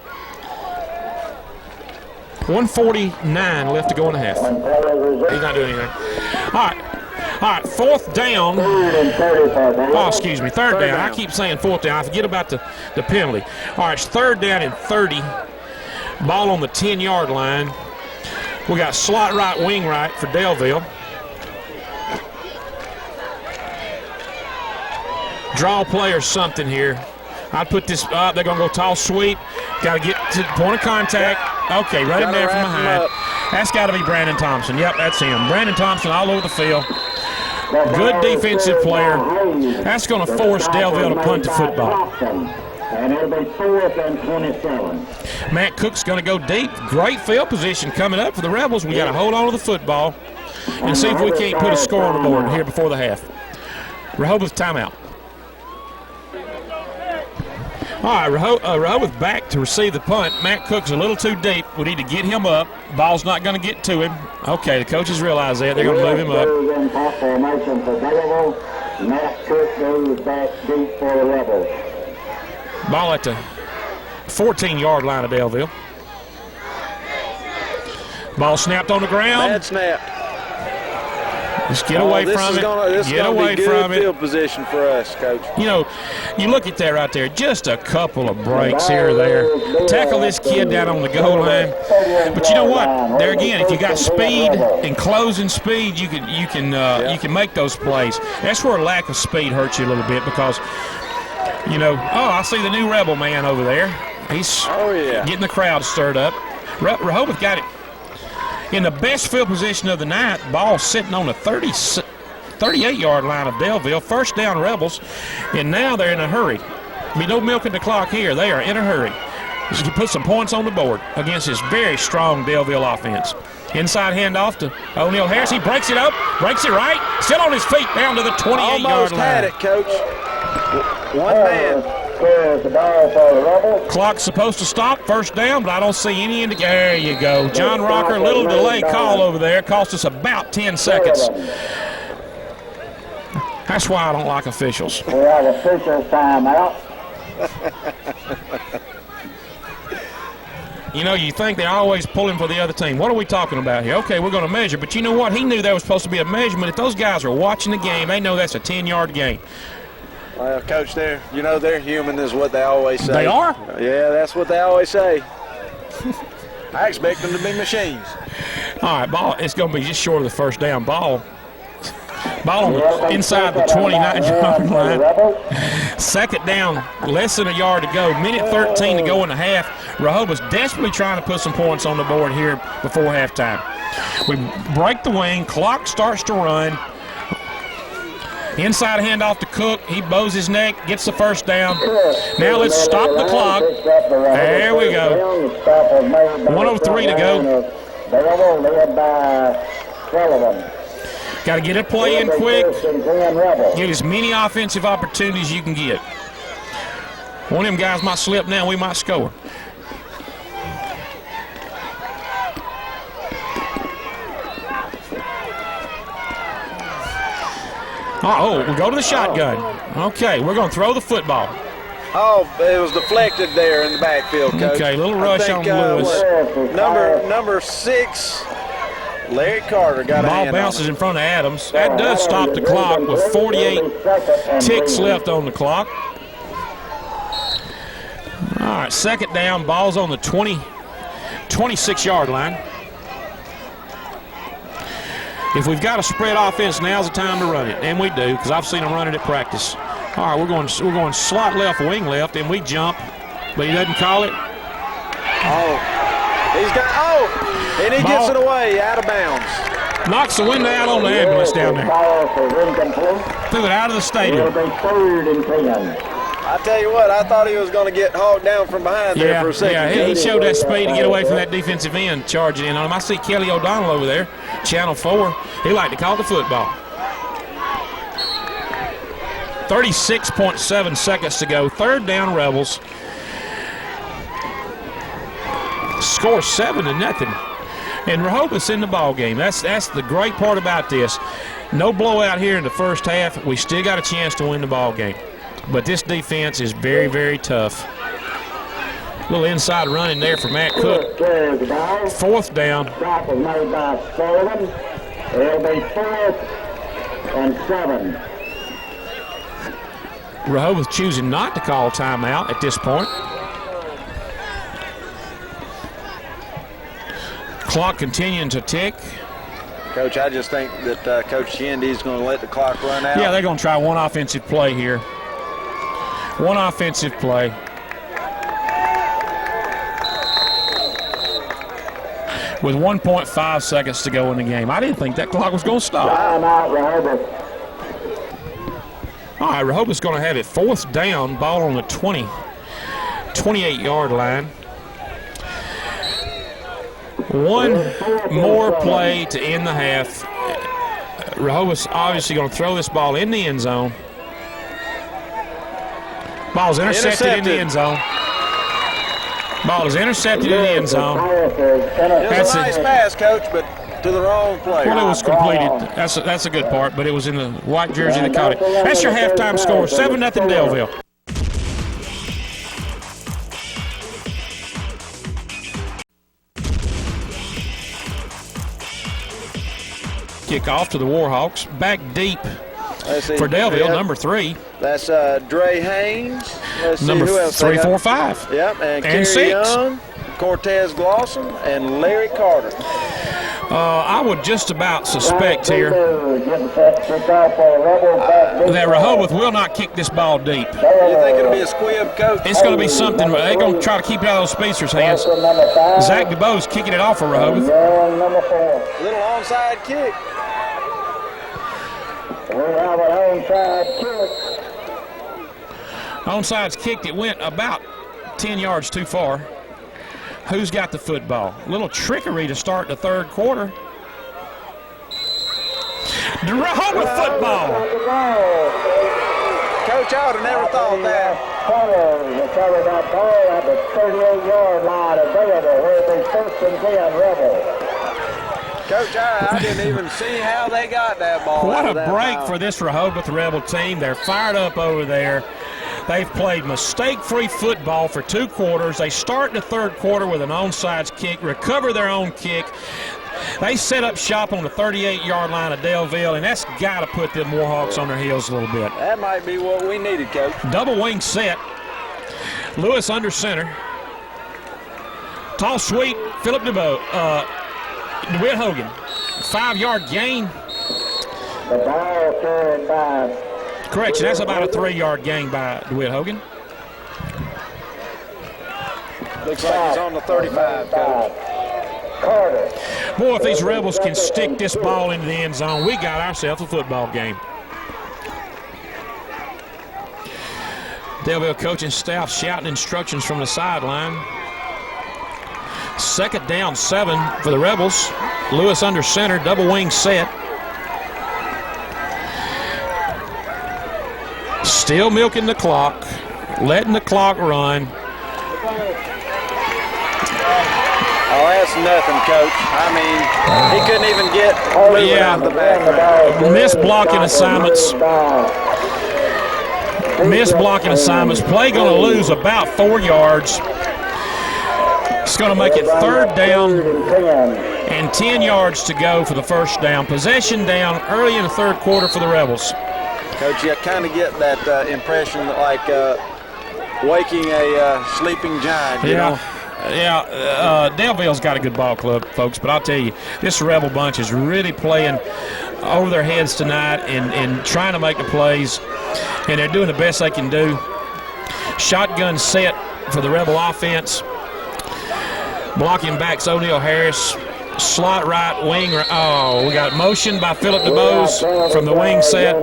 1:49 left to go in the half. He's not doing anything. All right, fourth down. Oh, excuse me, third down. I keep saying fourth down. I forget about the penalty. All right, it's third down and 30. Ball on the 10-yard line. We got slot right, wing right for Daleville. Draw play or something here. I'd put this up. They're going to go toss sweep. Got to get to the point of contact. Okay, right in there from behind. That's got to be Brandon Thompson. Yep, that's him. Brandon Thompson all over the field. Good defensive player. That's going to force Daleville to punt the football. And it'll be 4th and 27. Matt Cook's going to go deep. Great field position coming up for the Rebels. We got to hold on to the football and see if we can't put a score on the board here before the half. Rehobeth timeout. All right, Rehobeth back to receive the punt. Matt Cook's a little too deep. We need to get him up. Ball's not going to get to him. Okay, the coaches realize that. They're going to move him up. Formation for Daleville. Matt Cook goes back deep for the Rebels. Ball at the 14-yard line of Daleville. Ball snapped on the ground. Bad snap. Just get away from it. This is Get gonna away be good from it. field position for us, Coach. You know, you look at that right there, just a couple of breaks here or there. Tackle this kid down on the goal line. But you know what? There again, if you got speed and closing speed, you can make those plays. That's where a lack of speed hurts you a little bit because, you know, I see the new Rebel man over there. He's getting the crowd stirred up. Rehobeth got it in the best field position of the night. Ball sitting on the 38-yard line of Daleville. First down, Rebels, and now they're in a hurry. I mean, no milking the clock here. They are in a hurry. Just to put some points on the board against this very strong Daleville offense. Inside handoff to O'Neal Harris. He breaks it up, breaks it right. Still on his feet down to the 28-yard line. Almost had it, Coach. One man. Clock's supposed to stop. First down, but I don't see any indication. There you go. John Rocker, little delay call over there. Cost us about 10 seconds. That's why I don't like officials. We have officials timeout. You know, you think they're always pulling for the other team. What are we talking about here? Okay, we're going to measure, but you know what? He knew there was supposed to be a measurement. If those guys are watching the game, they know that's a 10-yard game. Well, Coach, they're human is what they always say. They are? Yeah, that's what they always say. I expect them to be machines. All right, ball. It's going to be just short of the first down. Ball on the inside the 29-yard line. Second down, less than a yard to go. Minute 13 to go in the half. Rehobeth's desperately trying to put some points on the board here before halftime. We break the wing. Clock starts to run. Inside handoff to Cook. He bows his neck, gets the first down. Now let's stop the clock. There we go. 1:03 to go. Got to get a play in quick. Get as many offensive opportunities as you can get. One of them guys might slip now. We might score. We go to the shotgun. Okay, we're going to throw the football. Oh, it was deflected there in the backfield, Coach. Okay, little rush on Lewis. Number 6, Larry Carter got a hand ball bounces on it. in front of Adams. That does stop the clock with 48 ticks left on the clock. All right, second down. Ball's on the 26-yard line. If we've got a spread offense, now's the time to run it, and we do, because I've seen them run it at practice. All right, we're going slot left, wing left, and we jump, but he doesn't call it. And he gets it away out of bounds. Knocks the window out on the ambulance down there. Threw it out of the stadium. I tell you what, I thought he was going to get hauled down from behind there for a second. Yeah, he showed that speed to get away from that defensive end charging in on him. I see Kelly O'Donnell over there, Channel 4. He liked to call the football. 36.7 seconds to go. Third down, Rebels. Score 7-0. And Rehobeth's in the ball game. That's the great part about this. No blowout here in the first half. We still got a chance to win the ball game. But this defense is very, very tough. A little inside running there for Matt Cook. Fourth down. Stop was made by Sullivan. It'll be 4th and 7. Rehobeth choosing not to call timeout at this point. Clock continuing to tick. Coach, I just think that Coach Yendy's going to let the clock run out. Yeah, they're going to try one offensive play here. One offensive play. With 1.5 seconds to go in the game. I didn't think that clock was going to stop. Timeout, Rehobeth. All right, Rehobeth's going to have it fourth down, ball on the 28-yard line. One more play to end the half. Rehobeth's obviously going to throw this ball in the end zone. Ball's intercepted in the end zone. Ball is intercepted in the end zone. It was a nice pass, Coach, but to the wrong player. Well, it was completed. That's a good part, but it was in the white jersey that caught it. That's your halftime score, 7-0 Daleville. kickoff to the Warhawks. Back deep Let's see. for Daleville, Yep. number 3. That's Dre Haynes. Let's see Number who else 3, they got. 4, 5. Yep, and Kerry 6. Young, Cortez Glosson, and Larry Carter. I would just about suspect here that Rehobeth will not kick this ball deep. You think it'll be a squib, Coach? It's going to be something. They're going to try to keep it out of those Speedsters' hands. Zach DeBoe's kicking it off for Rehobeth. Little onside kick. We have an onside kick. Onside's kicked. It went about 10 yards too far. Who's got the football? Little trickery to start the third quarter. Rehobeth football. Coach, I would have never thought that. Recovered that ball at the 38-yard line of Daleville, where it was 1st and 10 Rebel. Coach, I didn't even see how they got that ball. What out a of that break foul. for this Rehobeth Rebel team. They're fired up over there. They've played mistake-free football for 2 quarters. They start the third quarter with an onside kick, recover their own kick. They set up shop on the 38-yard line of Daleville, and that's got to put them Warhawks on their heels a little bit. That might be what we needed, Coach. Double wing set. Lewis under center. Tall sweep, Philip DeWitt Hogan. 5-yard gain. The ball carried by. Correction, that's about a 3-yard gain by DeWitt Hogan. Looks like he's on the 35, Coach. Carter. Boy, if these Rebels can stick this ball into the end zone, we got ourselves a football game. Daleville coaching staff shouting instructions from the sideline. 2nd down, 7 for the Rebels. Lewis under center, double wing set. Still milking the clock, letting the clock run. Oh, that's nothing, Coach. I mean, he couldn't even get moving out the back. Missed blocking assignments. Missed blocking assignments. Play going to lose about 4 yards. It's going to make it 3rd down and 10 yards to go for the 1st down. Possession down early in the 3rd quarter for the Rebels. Coach, you kind of get that impression like waking a sleeping giant, you know? Yeah, Daleville's got a good ball club, folks, but I'll tell you, this Rebel bunch is really playing over their heads tonight and trying to make the plays, and they're doing the best they can do. Shotgun set for the Rebel offense. Blocking backs O'Neal Harris. Slot right, wing right. Oh, we got motion by Philip DeBose from the wing set.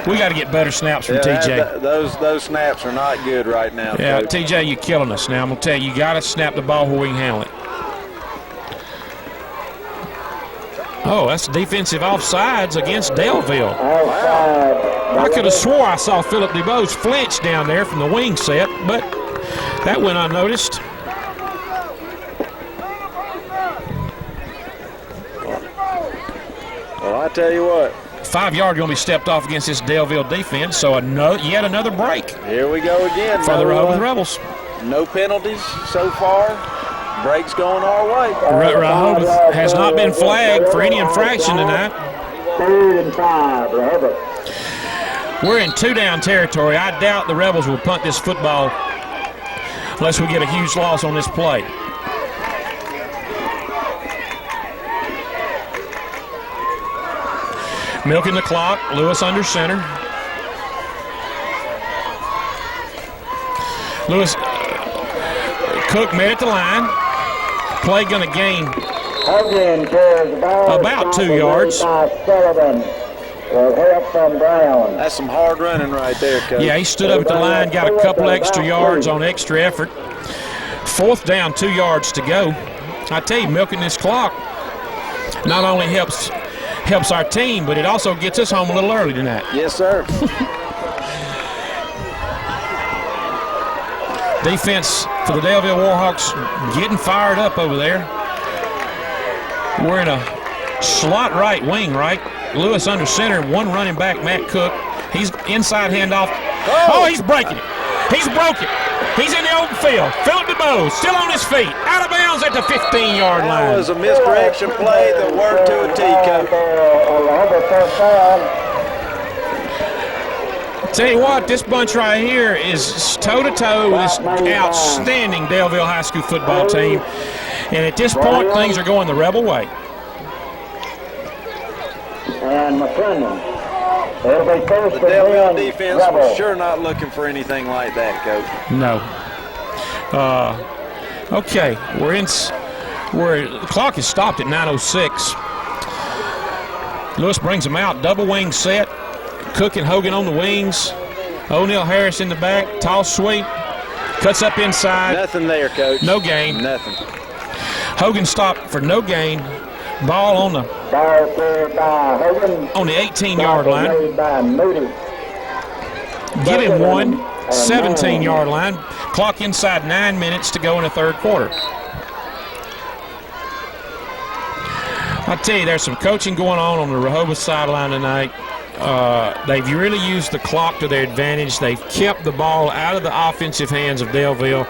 We got to get better snaps from TJ. Those snaps are not good right now. Yeah, Coach. TJ, you're killing us now. I'm going to tell you, you got to snap the ball where we can handle it. Oh, that's defensive offsides against Daleville. I could have swore I saw Philip DeBose flinch down there from the wing set, but that went unnoticed. Well, I tell you what. 5-yard going to be stepped off against this Daleville defense, so yet another break Here we go again. for the Rehobeth Rebels. No penalties so far. Breaks going our way. Rehobeth has not been flagged for any infraction tonight. 3rd and 5, Rehobeth. We're in 2-down territory. I doubt the Rebels will punt this football unless we get a huge loss on this play. Milking the clock. Lewis under center. Lewis Cook made it to the line. Play going to gain about 2 yards. That's some hard running right there, Coach. Yeah, he stood up at the line, got a couple extra yards on extra effort. 4th down, 2 yards to go. I tell you, milking this clock not only helps our team, but it also gets us home a little early tonight. Yes, sir. Defense for the Daleville Warhawks getting fired up over there. We're in a slot right wing, right? Lewis under center, one running back, Matt Cook. He's inside handoff. Oh, he's breaking it. He's broke it. He's in the open field. Philip DeBose still on his feet. Out of bounds at the 15-yard line. That was a misdirection play that worked to a T, Coach. Tell you what, this bunch right here is toe-to-toe with this outstanding Daleville High School football team. And at this point, things are going the Rebel way. And McClendon. The Daleville defense was sure not looking for anything like that, Coach. No. Okay, the clock is stopped at 9:06. Lewis brings them out, double wing set. Cook and Hogan on the wings. O'Neal Harris in the back, toss sweep. Cuts up inside. Nothing there, Coach. No gain. Nothing. Hogan stopped for no gain. Ball on the 18-yard line. Give him one. 17-yard line. Clock inside 9 minutes to go in the third quarter. I tell you, there's some coaching going on the Rehobeth sideline tonight. They've really used the clock to their advantage. They've kept the ball out of the offensive hands of Daleville.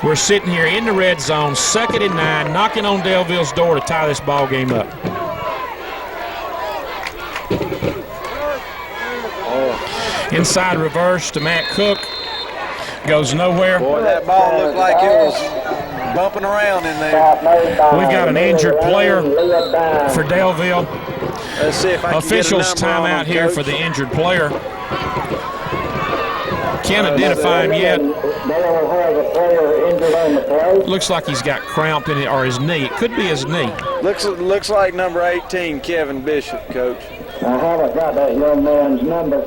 We're sitting here in the red zone, 2nd and 9, knocking on Daleville's door to tie this ball game up. Inside reverse to Matt Cook. Goes nowhere. Boy, that ball looked like it was bumping around in there. We've got an injured player for Daleville. Let's see if I can Officials get a number on timeout him, here Coach. for the injured player. Can't identify him yet. Looks like he's got cramp in it, or his knee. It could be his knee. Looks like number 18, Kevin Bishop, Coach. I haven't got that young man's number.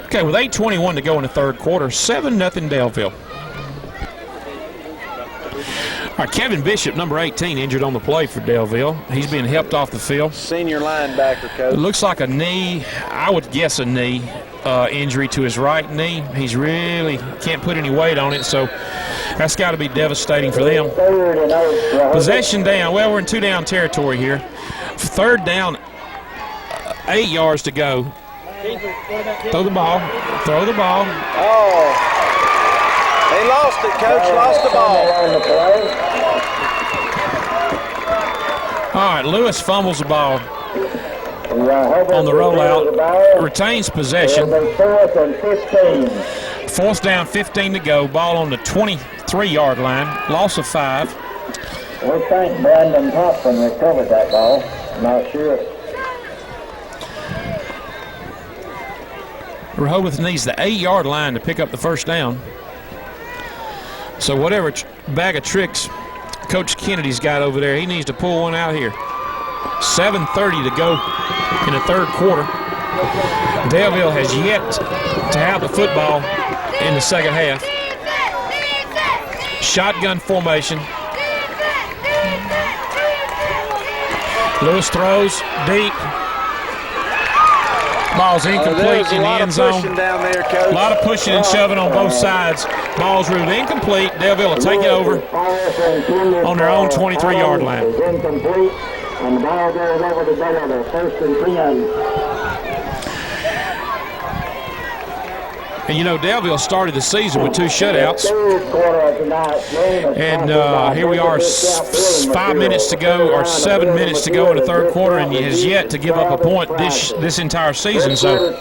Okay, with 8:21 to go in the third quarter, 7-0 Daleville. All right, Kevin Bishop, number 18, injured on the play for Daleville. He's being helped off the field. Senior linebacker, Coach. It looks like a knee, I would guess a knee injury to his right knee. He's really can't put any weight on it, so that's got to be devastating for them. Possession down. Well, we're in 2-down territory here. 3rd down, 8 yards to go. Throw the ball. Throw the ball. Oh. They lost it, Coach. Lost the ball. All right, Lewis fumbles the ball on the rollout. Retains possession. 4th down, 15 to go. Ball on the 23-yard line. Loss of 5. We think Brandon Thompson recovered that ball. Not sure. Rehobeth needs the 8-yard line to pick up the 1st down. So whatever bag of tricks Coach Kennedy's got over there, he needs to pull one out here. 7:30 to go in the third quarter. Daleville has yet to have the football in the second half. Shotgun formation. Lewis throws deep. Ball's incomplete in the end zone. Down there, Coach. A lot of pushing and shoving on both sides. Ball's ruled incomplete. Daleville will take it over on their own 23-yard line. Incomplete, and the ball goes over to Daleville. 1st and 10. And you know, Daleville started the season with 2 shutouts. And here we are, 5 minutes to go, or 7 minutes to go in the third quarter, and he has yet to give up a point this entire season. So,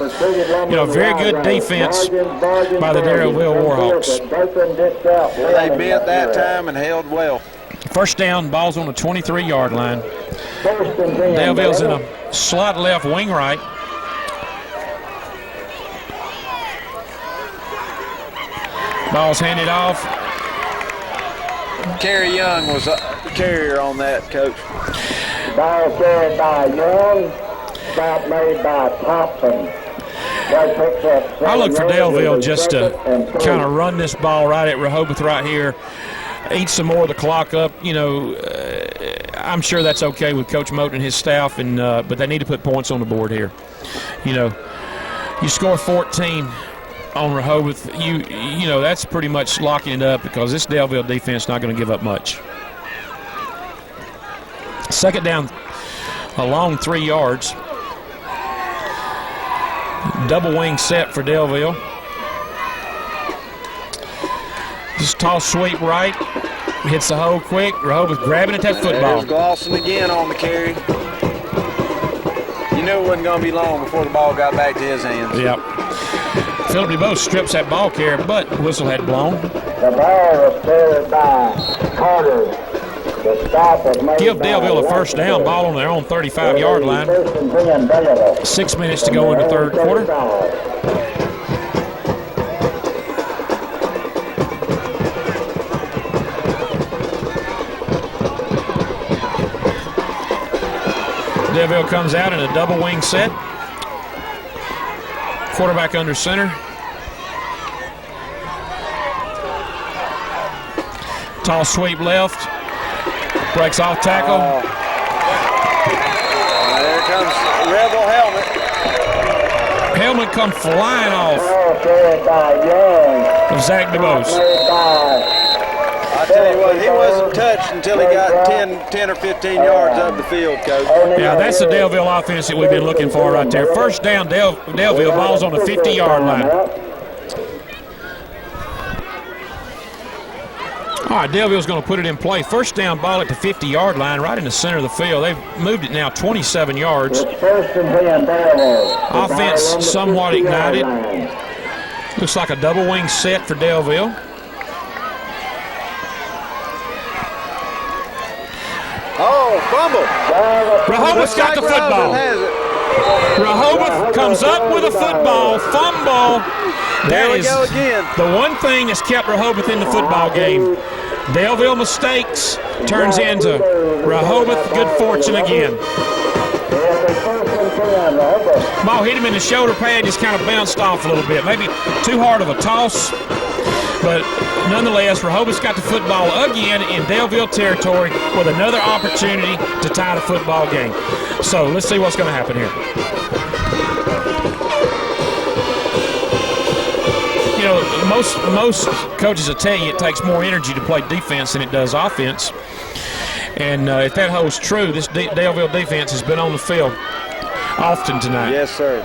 you know, very good defense by the Daleville Warhawks. They bent that time and held well. 1st down, ball's on the 23-yard line. Daleville's in a slot left, wing right. Ball's handed off. Kerry Young was a carrier on that, Coach. Ball carried by Young. Stop made by Thompson. I look for Daleville just to kind of run this ball right at Rehobeth right here. Eat some more of the clock up. You know, I'm sure that's okay with Coach Moten and his staff, and but they need to put points on the board here. You know, you score 14 on Rehobeth, you know, that's pretty much locking it up, because this Daleville defense is not going to give up much. 2nd down, a long 3 yards. Double wing set for Daleville. Just toss sweep right. Hits the hole quick. Rehobeth grabbing at that football. There's Glosson again on the carry. You knew it wasn't going to be long before the ball got back to his hands. Yep. Philip DeVoe strips that ball carrier, but the whistle had blown. The ball was carried by Carter. The stop was made Give by Daleville a first down, ball on their own 35-yard line. 6 minutes to go in the third quarter. Daleville comes out in a double wing set. Quarterback under center. Tall sweep left. Breaks off tackle. There comes Rebel helmet. Helmet come flying off of Zach DeBose. I tell you what, he wasn't touched until he got 10 or 15 yards up the field, Coach. Yeah, that's the Daleville offense that we've been looking for right there. First down, Daleville, ball's on the 50-yard line. All right, Daleville's going to put it in play. First down, ball at the 50-yard line, right in the center of the field. They've moved it now 27 yards. Offense somewhat ignited. Looks like a double wing set for Daleville. Oh, fumble. Rehobeth's got the football. Rehobeth comes up with a football, fumble. That is the one thing that's kept Rehobeth in the football game. Daleville mistakes turns into Rehobeth good fortune again. Ball hit him in the shoulder pad, just kind of bounced off a little bit. Maybe too hard of a toss, but nonetheless, Rehobeth's got the football again in Daleville territory with another opportunity to tie the football game. So let's see what's going to happen here. You know, most coaches will tell you it takes more energy to play defense than it does offense. And if that holds true, this Daleville defense has been on the field often tonight. Yes, sir.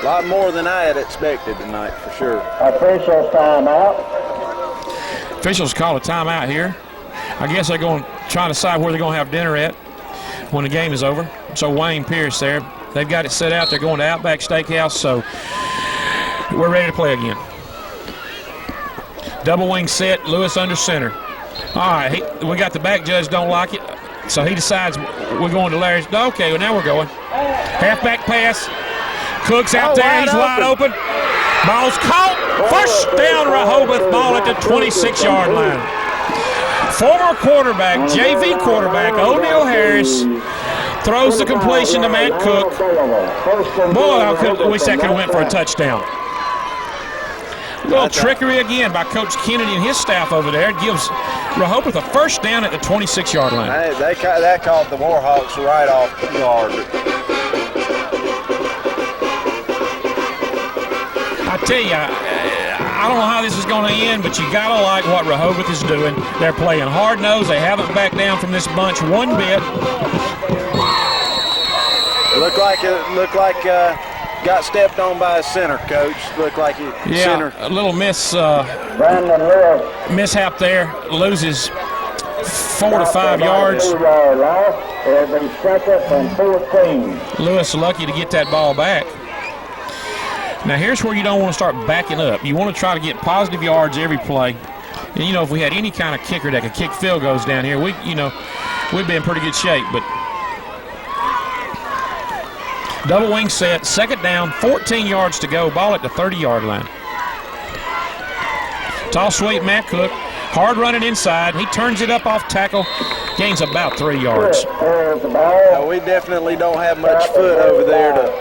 A lot more than I had expected tonight, for sure. Officials timeout. Officials call a timeout here. I guess they're going to try to decide where they're going to have dinner at when the game is over. So Wayne Pierce there. They've got it set out. They're going to Outback Steakhouse, so we're ready to play again. Double wing set, Lewis under center. All right, we got the back judge don't like it, so he decides we're going to Larry's. Okay, well, now we're going. Halfback pass. Cook's out there. He's wide open. Ball's caught. First down, Rehobeth. Ball at the 26-yard line. Former quarterback, JV quarterback, O'Neal Harris, throws the completion to Matt Cook. Boy, I wish that could have went for a touchdown. A little trickery again by Coach Kennedy and his staff over there. It gives Rehobeth a first down at the 26-yard line. That caught the Warhawks right off guard. I tell you, I don't know how this is going to end, but you got to like what Rehobeth is doing. They're playing hard-nosed. They haven't backed down from this bunch one bit. Looked like got stepped on by a center, Coach. Looked like center. A little mishap there. Loses 4 to 5 yards. Lewis lucky to get that ball back. Now here's where you don't want to start backing up. You want to try to get positive yards every play. And you know, if we had any kind of kicker that could kick field goals down here, we'd be in pretty good shape. But double wing set, second down, 14 yards to go, ball at the 30-yard line. Toss sweep, Matt Cook, hard running inside. He turns it up off tackle, gains about 3 yards. We definitely don't have much foot over there to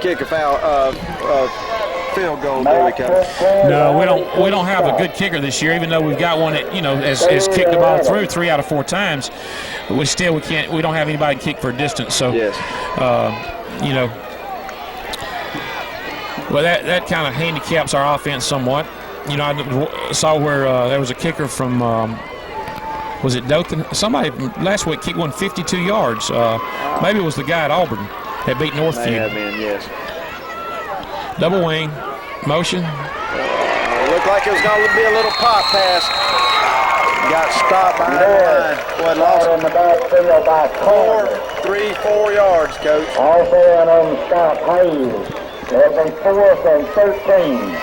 kick a field goal. No, we don't have a good kicker this year, even though we've got one that has kicked the ball through 3 out of 4 times. But we don't have anybody to kick for a distance. So yes. Well, that kind of handicaps our offense somewhat. You know, I saw where there was a kicker from was it Dothan? Somebody last week kicked one 52 yards. Maybe it was the guy at Auburn that beat Northview. May have been, yes. Double wing. Motion. Looked like it was going to be a little pop pass. Got stopped behind the line. Boy, lost in the backfield by 4 yards, Coach. Also in on Scott Hayes. It'll be 4th and 13.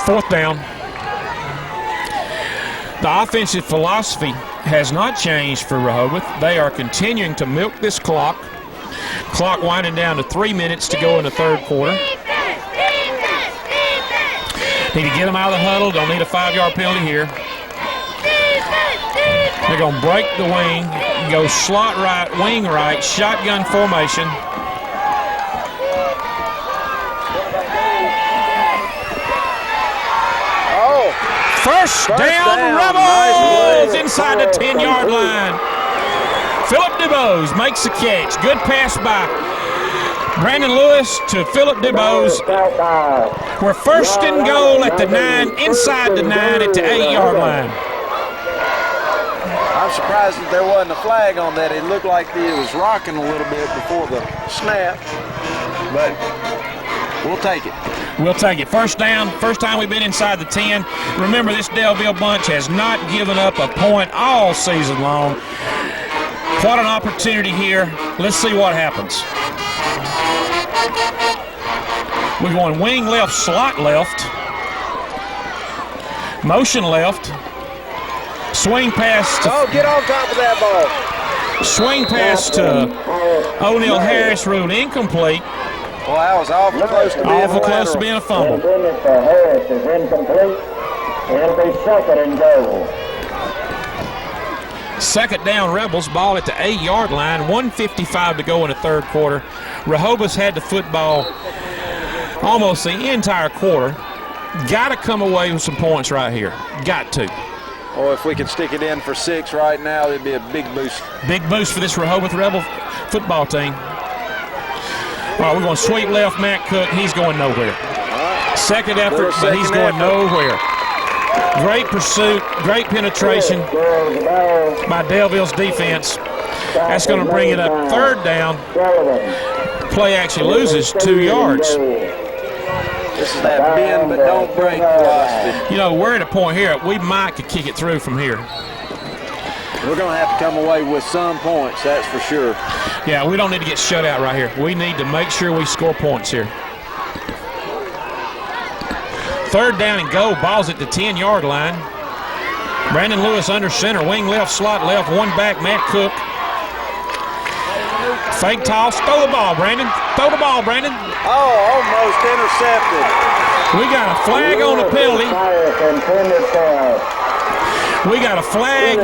Fourth down. The offensive philosophy has not changed for Rehobeth. They are continuing to milk this clock. Clock winding down to 3 minutes to go in the third quarter. Need to get them out of the huddle. Don't need a 5-yard penalty here. They're going to break the wing, go slot right, wing right, shotgun formation. First down, Rebels inside the 10-yard line. Philip DeBose makes the catch. Good pass by Brandon Lewis to Philip DeBose. We're first and goal at the 9, inside the 9 at the 8-yard line. I'm surprised that there wasn't a flag on that. It looked like it was rocking a little bit before the snap, but we'll take it. We'll take it. First down, first time we've been inside the 10. Remember, this Daleville bunch has not given up a point all season long. What an opportunity here. Let's see what happens. We're going wing left, slot left. Motion left. Swing pass to... Oh, get on top of that ball. Swing pass to O'Neal Harris, ruled incomplete. Well, that was awful close to being awful close to being a fumble. Harris is incomplete. It'll be 2nd and goal. Second down, Rebels. Ball at the 8-yard line. 1:55 to go in the third quarter. Rehobeth had the football almost the entire quarter. Got to come away with some points right here. Got to. Or if we could stick it in for 6 right now, it'd be a big boost. Big boost for this Rehobeth Rebel football team. All right, we're going sweep left, Matt Cook. He's going nowhere. Second effort, but he's going nowhere. Great pursuit, great penetration by Daleville's defense. That's going to bring it up third down. Play actually loses 2 yards. This is that bend but don't break philosophy. You know, we're at a point here, we might could kick it through from here. We're going to have to come away with some points, that's for sure. Yeah, we don't need to get shut out right here. We need to make sure we score points here. Third down and go. Ball's at the 10-yard line. Brandon Lewis under center. Wing left, slot left. One back, Matt Cook. Fake toss. Throw the ball, Brandon. Throw the ball, Brandon. Oh, almost intercepted. We got a flag on the penalty. We got a flag.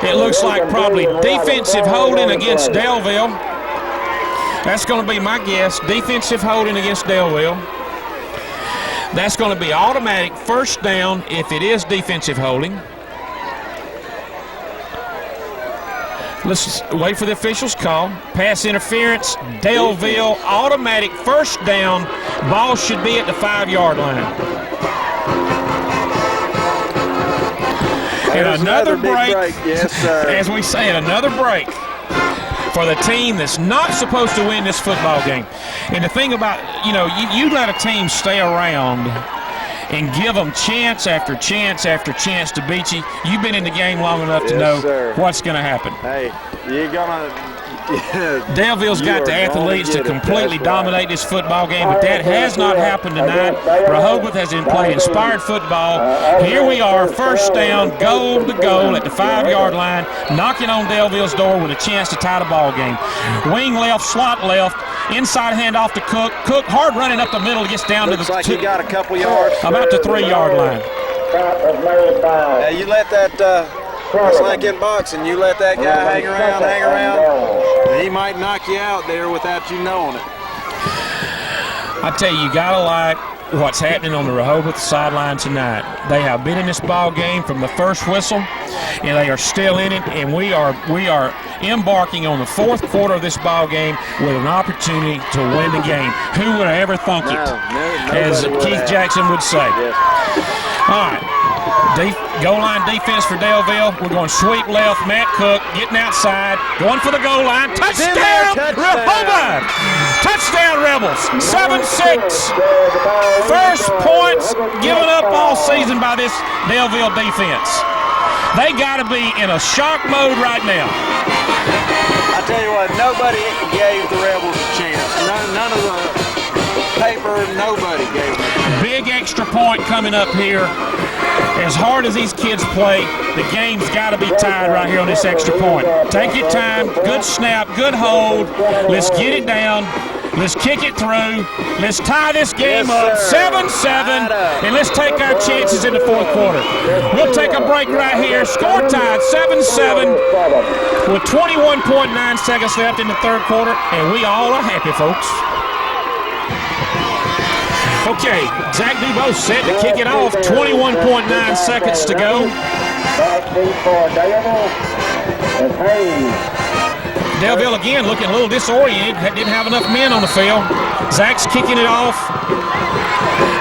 It looks like probably defensive holding against Daleville. That's going to be my guess. Defensive holding against Daleville. That's going to be automatic first down if it is defensive holding. Let's wait for the officials' call. Pass interference, Daleville, automatic first down. Ball should be at the 5-yard line. And another break. Yes, sir. As we say, another break for the team that's not supposed to win this football game. And the thing about, you let a team stay around and give them chance after chance after chance to beat you. You've been in the game long enough to know what's going to happen. Hey, you're going to... Daleville's got the athletes to completely dominate this football game, but that has not happened tonight. Rehobeth has been playing inspired football. Here we are, first down, goal to goal at the 5-yard line, knocking on Daleville's door with a chance to tie the ball game. Wing left, slot left, inside handoff to Cook. Cook hard running up the middle, gets down to the... Looks like he got a couple yards. About the 3-yard line. Yeah, you let that... It's like in boxing, you let that guy hang around, and he might knock you out there without you knowing it. I tell you, you gotta like what's happening on the Rehobeth sideline tonight. They have been in this ball game from the first whistle, and they are still in it. And we are embarking on the fourth quarter of this ball game with an opportunity to win the game. Who would have ever thunk it? As Keith Jackson would say. Yes. All right. Goal line defense for Daleville. We're going sweep left. Matt Cook getting outside. Going for the goal line. Touchdown, Rehobeth! Touchdown, Rebels. 7-6. First points given up all season by this Daleville defense. They got to be in a shock mode right now. I tell you what, nobody gave the Rebels a chance. None of the paper, nobody gave them a chance. Big extra point coming up here. As hard as these kids play, the game's got to be tied right here on this extra point. Take your time. Good snap. Good hold. Let's get it down. Let's kick it through. Let's tie this game up 7-7, and let's take our chances in the fourth quarter. We'll take a break right here. Score tied 7-7 with 21.9 seconds left in the third quarter, and we all are happy, folks. Okay, Zach Dubose set to kick it off. 21.9 seconds to go. Daleville again looking a little disoriented. Didn't have enough men on the field. Zach's kicking it off.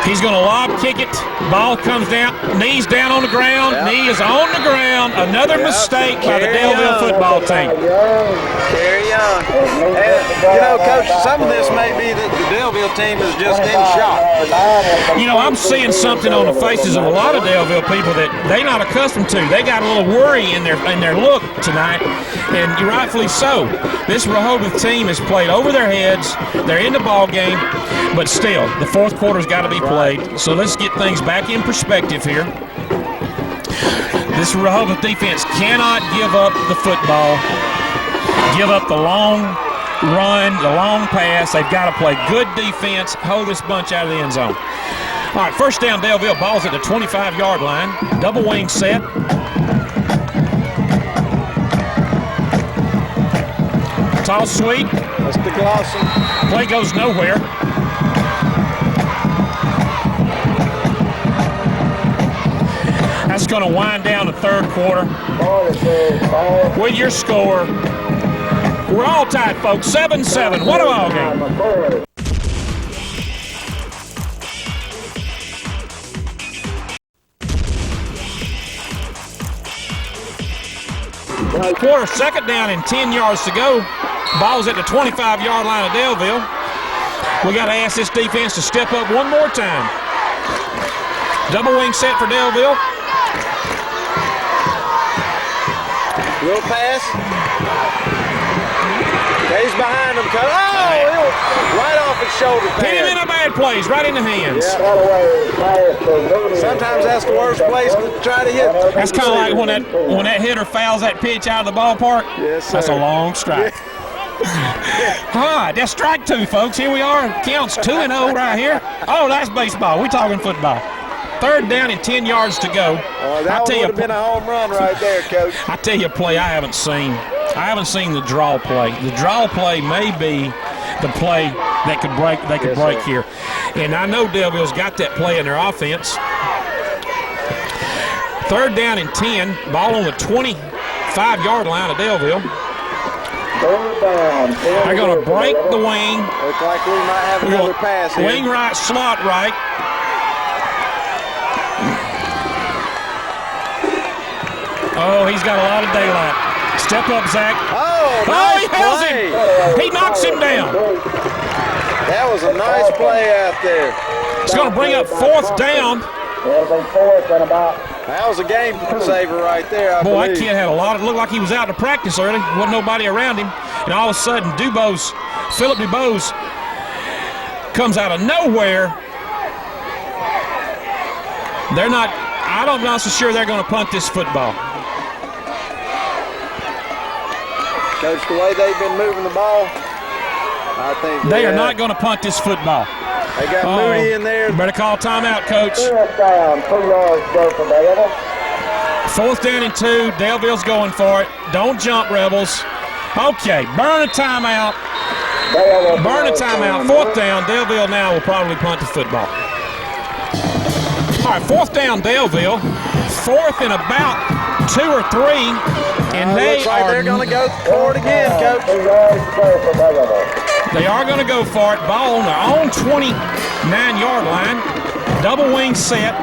He's going to lob kick it. Ball comes down. Knees down on the ground. Yep. Knee is on the ground. Another mistake by the Daleville football team. Carry on. And, you know, Coach, some of this may be that the Daleville team is just in shock. You know, I'm seeing something on the faces of a lot of Daleville people that they're not accustomed to. They got a little worry in their look tonight, and rightfully so. This Rehobeth team has played over their heads. They're in the ball game, but still, the fourth quarter's got to be played. So let's get things back in perspective here. This Rehobeth defense cannot give up the football, give up the long run, the long pass. They've got to play good defense, hold this bunch out of the end zone. All right, first down, Daleville. Ball's at the 25-yard line. Double wing set. Toss sweep. That's the Glosson. Play goes nowhere. That's going to wind down the third quarter. With your score, we're all tied, folks. 7-7. What a ball game. 4, second down and 10 yards to go. Ball's at the 25-yard line of Daleville. We got to ask this defense to step up one more time. Double wing set for Daleville. Real pass. He's behind him. Oh, right off his shoulder pad. Hit him in a bad place, right in the hands. Sometimes that's the worst place to try to hit. That's kind of like when that hitter fouls that pitch out of the ballpark. Yes, sir. That's a long strike. All right, that's strike two, folks. Here we are. Counts 2-0 right here. Oh, that's baseball. We're talking football. Third down and 10 yards to go. That would have been a home run right there, Coach. I tell you a play I haven't seen. I haven't seen the draw play. The draw play may be the play that could break. They could break here. And I know Daleville's got that play in their offense. Third down and 10. Ball on the 25-yard line of Daleville. They're going to break the wing. Looks like we might have another pass here. Wing right, slot right. Oh, he's got a lot of daylight. Step up, Zach. Oh, nice he has play. him. He knocks him down. That was a nice play out there. It's going to bring up fourth down. That was a game saver right there, I Boy, believe. that kid had a lot. It looked like he was out to practice early. Wasn't nobody around him. And all of a sudden, Philip Dubose comes out of nowhere. I'm not so sure they're going to punt this football. Coach, the way they've been moving the ball, I think they are not going to punt this football. They got Moody in there. Better call timeout, Coach. 4th down, 2 yards go for Daleville. 4th down and 2. Daleville's going for it. Don't jump, Rebels. Okay, burn a timeout. Burn a timeout. 4th down. Daleville now will probably punt the football. All right, 4th down, Daleville. 4th and about 2 or 3. And looks like they're going to go for it again, Coach. They are going to go for it. Ball on their own 29-yard line. Double wing set.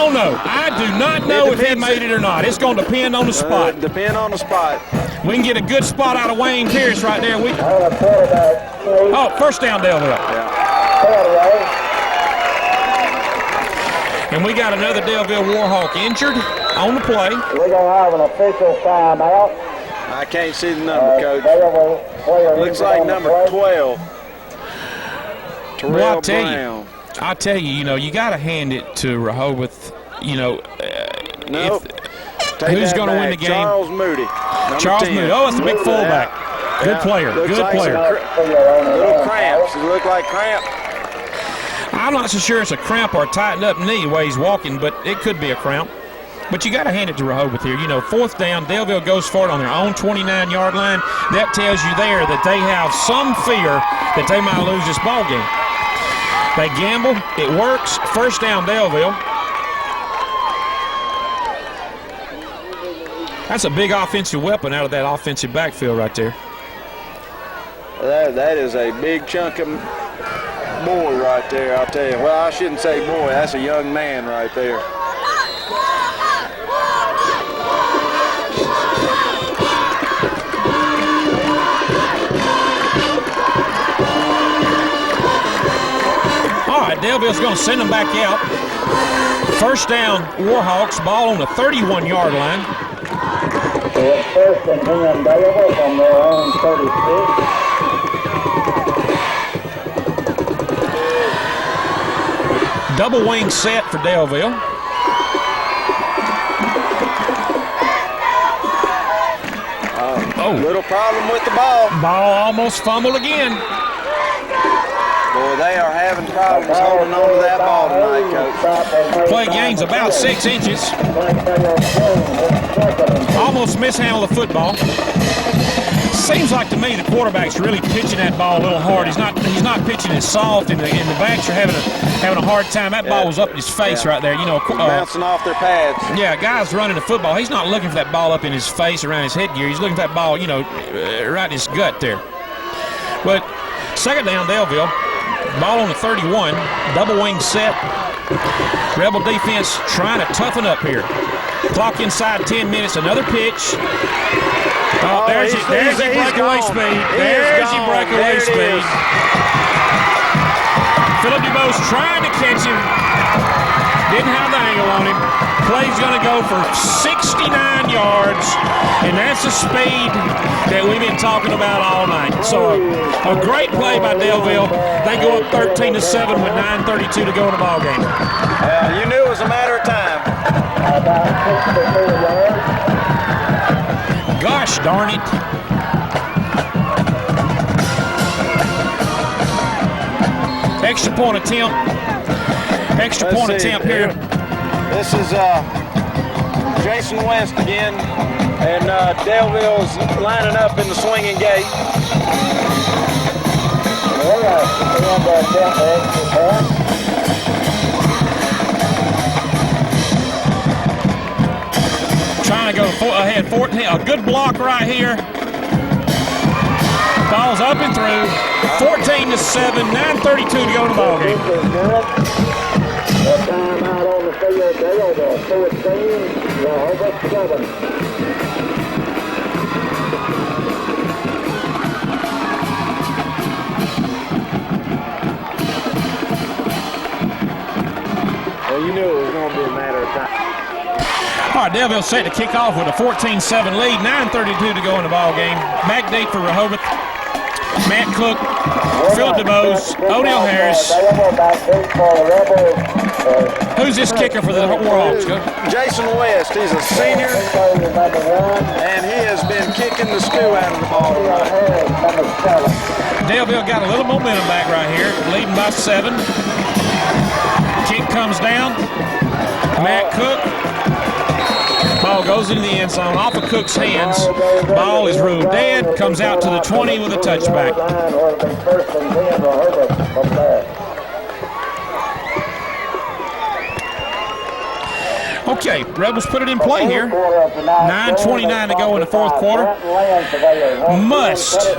don't know. I do not know if he made it or not. It's going to depend on the spot. Depend on the spot. We can get a good spot out of Wayne Pierce right there. Oh, first down, Daleville. Yeah. And we got another Daleville Warhawk injured on the play. We're going to have an official timeout. I can't see the number, Coach. Looks like number 12. Terrell Brown. I'll tell you, you got to hand it to Rehobeth. Who's going to win the game? Charles Moody. Charles Moody. Oh, it's a big fullback. Good player. Looks Good like player. Little cramps. Does it look like cramp? I'm not so sure it's a cramp or a tightened up knee the way he's walking, but it could be a cramp. But you got to hand it to Rehobeth here. Fourth down, Daleville goes for it on their own 29-yard line. That tells you there that they have some fear that they might lose this ball game. They gamble. It works. First down, Daleville. That's a big offensive weapon out of that offensive backfield right there. That is a big chunk of boy right there, I'll tell you. Well, I shouldn't say boy. That's a young man right there. All right, Daleville's going to send them back out. First down, Warhawks, ball on the 31-yard line. It's first and 10, Daleville from their own 36. Double wing set for Daleville. Little problem with the ball. Ball almost fumbled again. Boy, they are having problems holding on to that ball tonight, Coach. Play gains about 6 inches. Almost mishandled the football. Seems like to me the quarterback's really pitching that ball a little hard. He's not pitching it soft, and the backs are having a hard time. That ball was up in his face right there. Bouncing off their pads. Yeah, guys running the football. He's not looking for that ball up in his face around his headgear. He's looking for that ball, right in his gut there. But second down, Daleville. Ball on the 31. Double wing set. Rebel defense trying to toughen up here. Clock inside 10 minutes. Another pitch. Oh, there's your breakaway speed. There's your breakaway speed. Philip DuBose trying to catch him. Didn't have the angle on him. Play's going to go for 69 yards, and that's the speed that we've been talking about all night. So a great play by Daleville. They go up 13-7 with 9:32 to go in the ball game. You knew it was a matter of time. Gosh darn it. Extra point attempt. Extra point attempt here. This is Jason West again, and Daleville's lining up in the swinging gate. Trying to go ahead 14. A good block right here. Ball's up and through. 14-7, 9:32 to go in the ball game. Timeout on the field, Daleville 14, Rehobeth 7. Well, you knew it was going to be a matter of time. All right, Daleville set to kick off with a 14-7 lead. 9:32 to go in the ball game. Back date for Rehobeth. Matt Cook, Philip DuBose, O'Neal Harris. Who's this kicker for the Warhawks, Coach? Jason West. He's a senior, and he has been kicking the stew out of the ball tonight. Daleville got a little momentum back right here, leading by 7. Kick comes down. Matt Cook. Ball goes into the end zone, off of Cook's hands. Ball is ruled dead, comes out to the 20 with a touchback. Okay, Rebels put it in play here. 9:29 to go in the fourth quarter. Must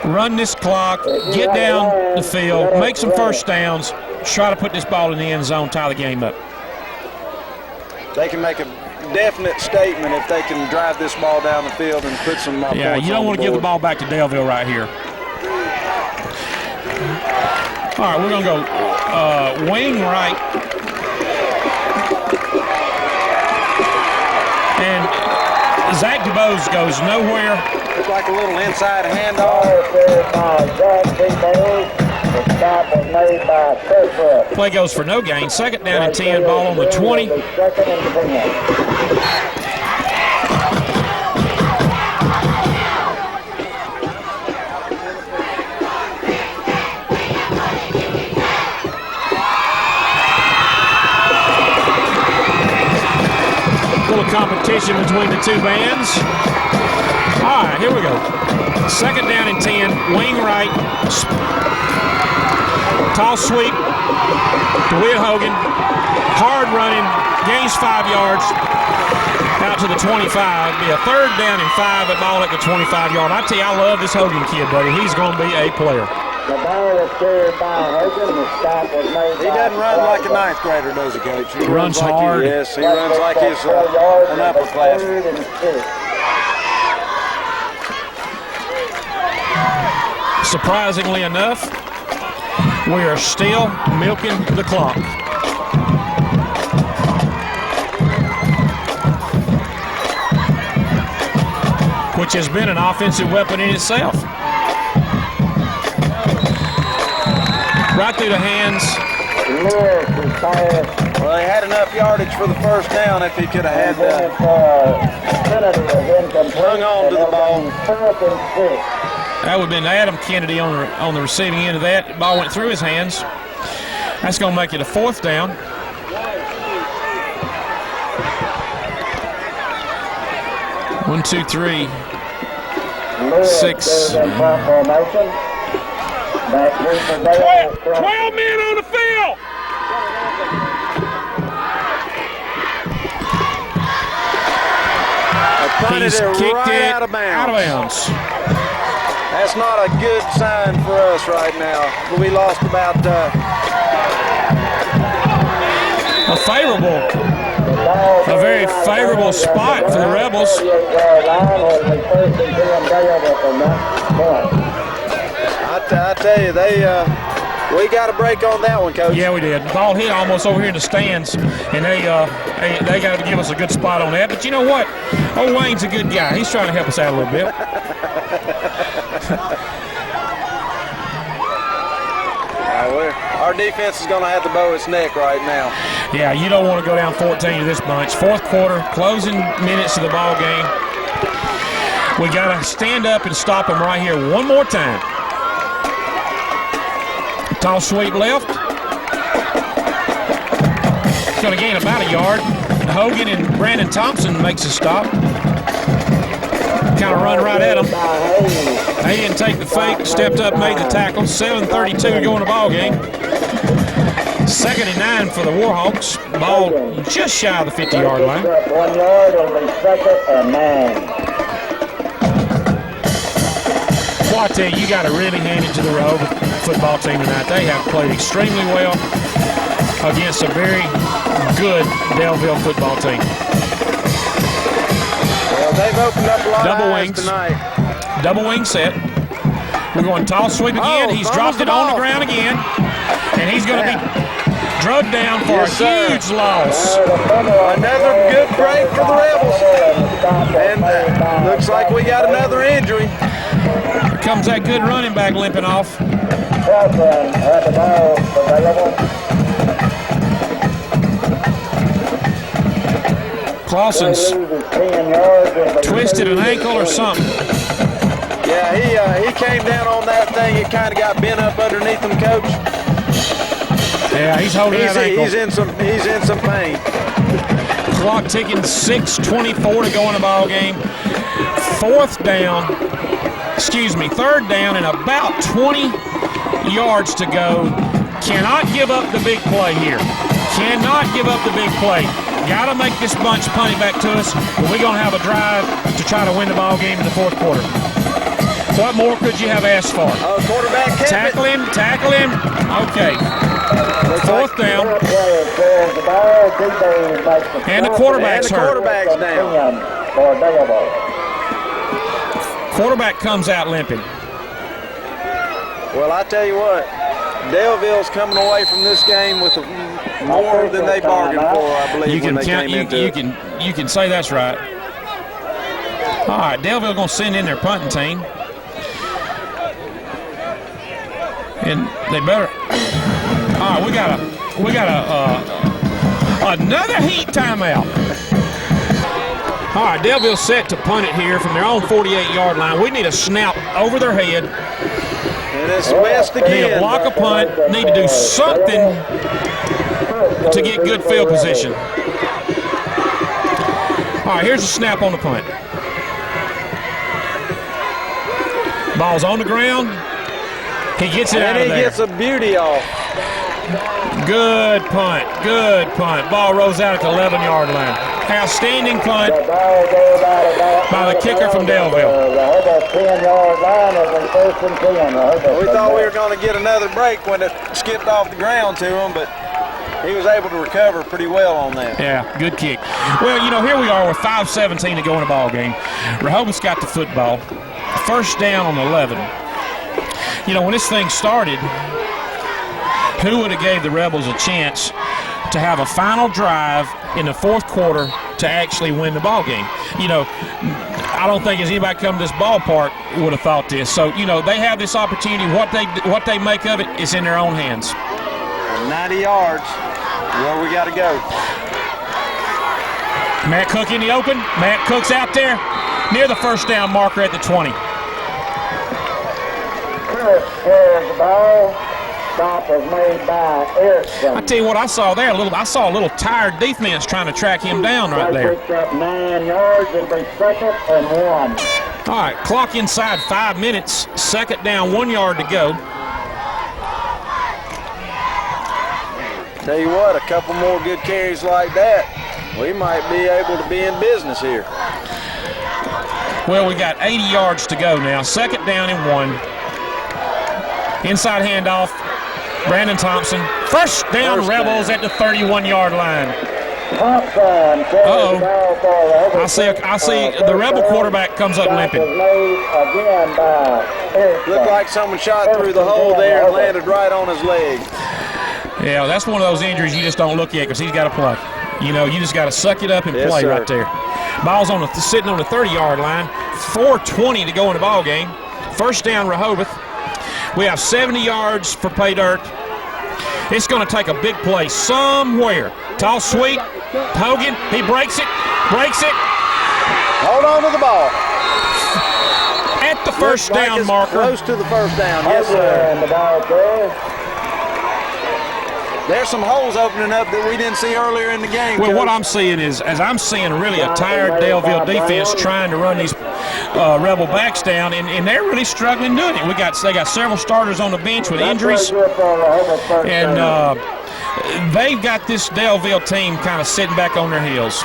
run this clock, get down the field, make some first downs. try to put this ball in the end zone, tie the game up. They can make a definite statement if they can drive this ball down the field and put some points on the board. Yeah, you don't want to give the ball back to Daleville right here. All right, we're going to go wing right. And Zach DuBose goes nowhere. It's like a little inside handoff. Play goes for no gain. Second down and 10, ball on the 20. Little competition between the two bands. All right, here we go. Second down and 10, wing right. Tall sweep to Will Hogan. Hard running, gains 5 yards out to the 25. Be a third down and 5, but ball at the 25-yard. I tell you, I love this Hogan kid, buddy. He's going to be a player. The ball was carried by Hogan. The stop was made. He doesn't run like a ninth grader, does he, Coach? He runs like hard. Yes, he runs like he's an upperclassman. Surprisingly enough, we are still milking the clock. Which has been an offensive weapon in itself. Right through the hands. Well, he had enough yardage for the first down if he could have had hung on to the ball. That would have been Adam Kennedy on the receiving end of that. The ball went through his hands. That's going to make it a fourth down. One, two, three, 6. 12 men on the field. He's kicked right it out of bounds. Out of bounds. That's not a good sign for us right now. We lost about a very favorable spot for the Rebels. I tell you, we got a break on that one, Coach. Yeah, we did. Ball hit almost over here in the stands, and they got to give us a good spot on that. But you know what? Old Wayne's a good guy. He's trying to help us out a little bit. Our defense is going to have to bow its neck right now. Yeah, you don't want to go down 14 to this bunch. Fourth quarter, closing minutes of the ball game. We got to stand up and stop them right here one more time. Tall sweep left. It's going to gain about a yard. Hogan and Brandon Thompson makes a stop. Kind of run right at him. They didn't take the fake, stepped up, made the tackle. 7:32 to go in the ball game. 2nd and 9 for the Warhawks. Ball just shy of the 50-yard line. 1 yard on the 2nd and 9. Well, I tell you, you got to really hand it to the Rehobeth football team tonight. They have played extremely well against a very good Daleville football team. Well, they've opened up a lot Double of eyes wings tonight. Double wing set. We're going tall sweep again. He's dropped it on the ground again. And he's going to be drugged down for a huge loss. Another good break for the Rebels. And looks like we got another injury. Here comes that good running back limping off. Clausen's twisted an ankle or something. Yeah, he came down on that thing. It kind of got bent up underneath him, Coach. Yeah, he's holding that ankle. He's in some pain. Clock ticking, 6:24 to go in the ball game. Third down and about 20 yards to go. Cannot give up the big play here. Cannot give up the big play. Got to make this bunch punt it back to us. We're going to have a drive to try to win the ball game in the fourth quarter. What more could you have asked for? Quarterback kept Tackle him. Okay. Fourth down. And the quarterback's hurt. Down. Quarterback comes out limping. Well, I tell you what, Daleville's coming away from this game with more than they bargained for, I believe, when they came into it. You can say that's right. All right, Daleville going to send in their punting team. And they better. All right, we got another heat timeout. All right, Daleville set to punt it here from their own 48-yard line. We need a snap over their head. And it's West again. Need to block a punt. Need to do something to get good field position. All right, here's a snap on the punt. Ball's on the ground. He gets it out of there. And he gets a beauty off. Good punt. Good punt. Ball rolls out at the 11-yard line. Outstanding punt by the kicker from Daleville. We thought we were going to get another break when it skipped off the ground to him, but he was able to recover pretty well on that. Yeah, good kick. Well, you know, here we are with 5:17 to go in the ball game. Rehobeth's got the football. First down on 11. You know, when this thing started, who would have gave the Rebels a chance to have a final drive in the fourth quarter to actually win the ball game? You know, I don't think as anybody come to this ballpark would have thought this. So, you know, they have this opportunity. What they make of it is in their own hands. 90 yards, where we got to go. Matt Cook in the open. Matt Cook's out there near the first down marker at the 20. Stop was made by Erickson. I tell you what, I saw there I saw a little tired defense trying to track him down right there. Picked up 9 yards and be second and 1. All right, clock inside 5 minutes. Second down, 1 yard to go. Tell you what, a couple more good carries like that, we might be able to be in business here. Well, we got 80 yards to go now. Second down and 1. Inside handoff, Brandon Thompson. First down, Rebels at the 31-yard line. Uh-oh. I see the Rebel quarterback comes up limping. Looked like someone shot through the hole there and landed right on his leg. Yeah, that's one of those injuries you just don't look at because he's got to play. You know, you just got to suck it up and play right there. Ball's sitting on the 30-yard line. 4:20 to go in the ball game. First down, Rehobeth. We have 70 yards for pay dirt. It's going to take a big play somewhere. Toss sweep. Hogan, he breaks it. Hold on to the ball. At the first down marker. Close to the first down, yes, sir. There's some holes opening up that we didn't see earlier in the game. Well, Coach. what I'm seeing is, I'm seeing really a tired Daleville defense trying to run these Rebel backs down, and they're really struggling doing it. They got several starters on the bench with injuries, and they've got this Daleville team kind of sitting back on their heels.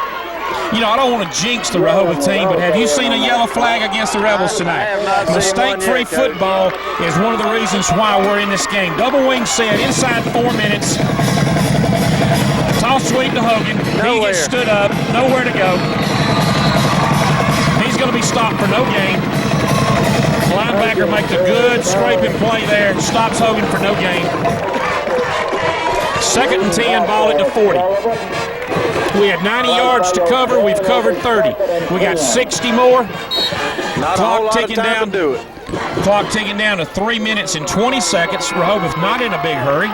You know, I don't want to jinx the Rehobeth team, but have you seen a yellow flag against the Rebels tonight? Mistake-free football is one of the reasons why we're in this game. Double wing set inside 4 minutes. Toss sweep to Hogan. He gets stood up. Nowhere to go. He's going to be stopped for no gain. Linebacker makes a good scraping play there. Stops Hogan for no gain. Second and 10, ball at the 40. We had 90 yards to cover. We've covered 30. We got 60 more. Clock ticking down. Clock ticking down to 3 minutes and 20 seconds. Rehobeth not in a big hurry.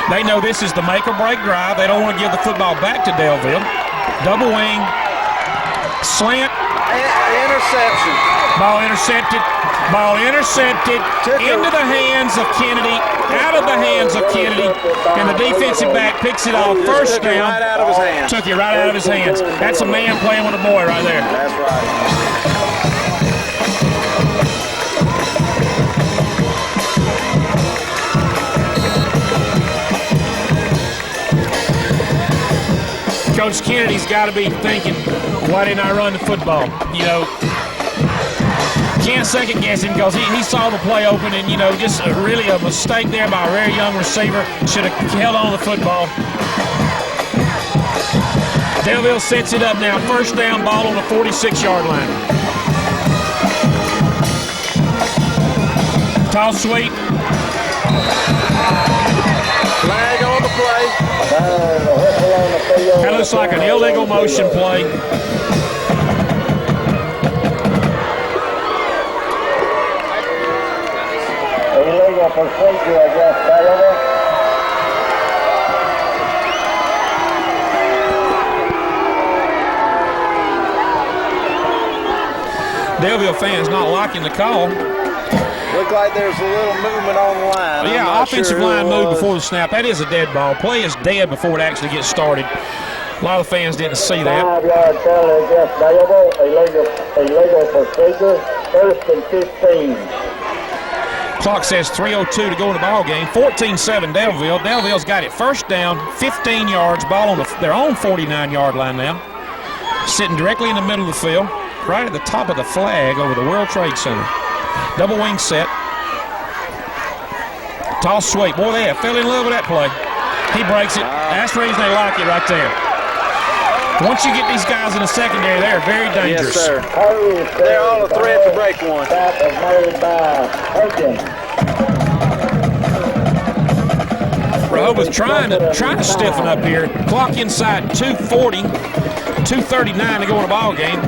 They know this is the make or break drive. They don't want to give the football back to Daleville. Double wing, slant, interception. Ball intercepted. Ball intercepted into the hands of Kennedy, out of the hands of Kennedy, and the defensive back picks it off. First down. Right out of his hands. Took it right out of his hands. That's a man playing with a boy right there. That's right. Coach Kennedy's got to be thinking, why didn't I run the football? You know, can't second guess him because he saw the play open, and, you know, just really a mistake there by a very young receiver. Should have held on to the football. Daleville sets it up now. First down, ball on the 46-yard line. Toss sweep. Flag on the play. That looks like an illegal motion play. Illegal procedure against Daleville. Daleville fans not liking the call. Looked like there's a little movement on the line. Yeah, offensive line moved before the snap. That is a dead ball. Play is dead before it actually gets started. A lot of fans didn't see that. 5-yard penalty against Daleville. Illegal procedure. First and 15. Clock says 3:02 to go in the ball game. 14-7 Daleville. Daleville's got it first down, 15 yards. Ball on their own 49-yard line now. Sitting directly in the middle of the field, right at the top of the flag over the World Trade Center. Double wing set. Toss sweep. Boy, they have fell in love with that play. He breaks it. That's the reason they like it right there. Once you get these guys in the secondary, they're very dangerous. Yes, sir. They're all a threat to break one. That was made by Hogan. Rehobeth trying to stiffen up here. Clock inside 2:40, 2:39 to go in the ball game.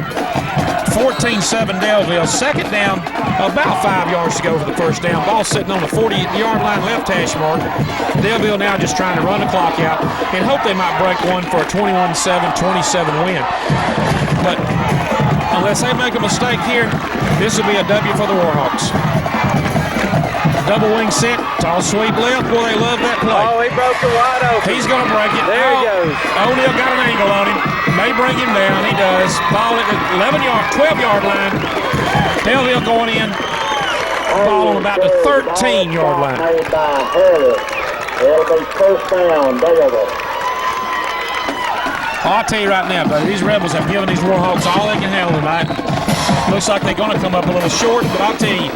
14-7 Daleville. Second down, about 5 yards to go for the first down. Ball sitting on the 40-yard line left hash mark. Daleville now just trying to run the clock out and hope they might break one for a 21-7, 27 win. But unless they make a mistake here, this will be a W for the Warhawks. Double wing set, toss sweep left. Boy, they love that play. Oh, he broke the wide open. He's going to break it. There he goes. O'Neal got an angle on him. May bring him down. He does. Ball at the 12-yard line. Daleville going in. Ball on about the 13-yard line. Made by Harris. It'll be first down, Daleville. I'll tell you right now, buddy, these Rebels have given these Warhawks all they can handle tonight. Looks like they're going to come up a little short, but I'll tell you,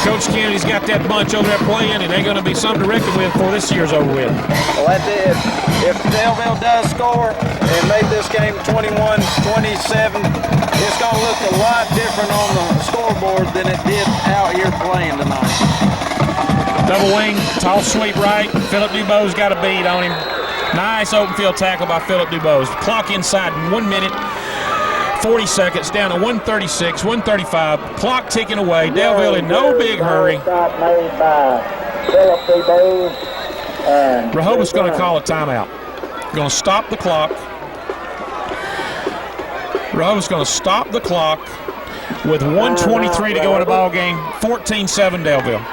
Coach Kennedy's got that bunch over there playing, and they're going to be something to reckon with before this year's over with. Well, that's it. If Daleville does score and make this game 21-27, it's going to look a lot different on the scoreboard than it did out here playing tonight. Double wing, toss sweep right. Philip Dubose got a bead on him. Nice open field tackle by Philip Dubose. Clock inside 1 minute, 40 seconds, down to 1:36, 1:35. Clock ticking away. Daleville in no big hurry. Stop made by Philip Dubose. Rehobeth's going to call a timeout. Going to stop the clock. Rehobeth's going to stop the clock with 1:23 to go in the ball game. 14-7 Daleville.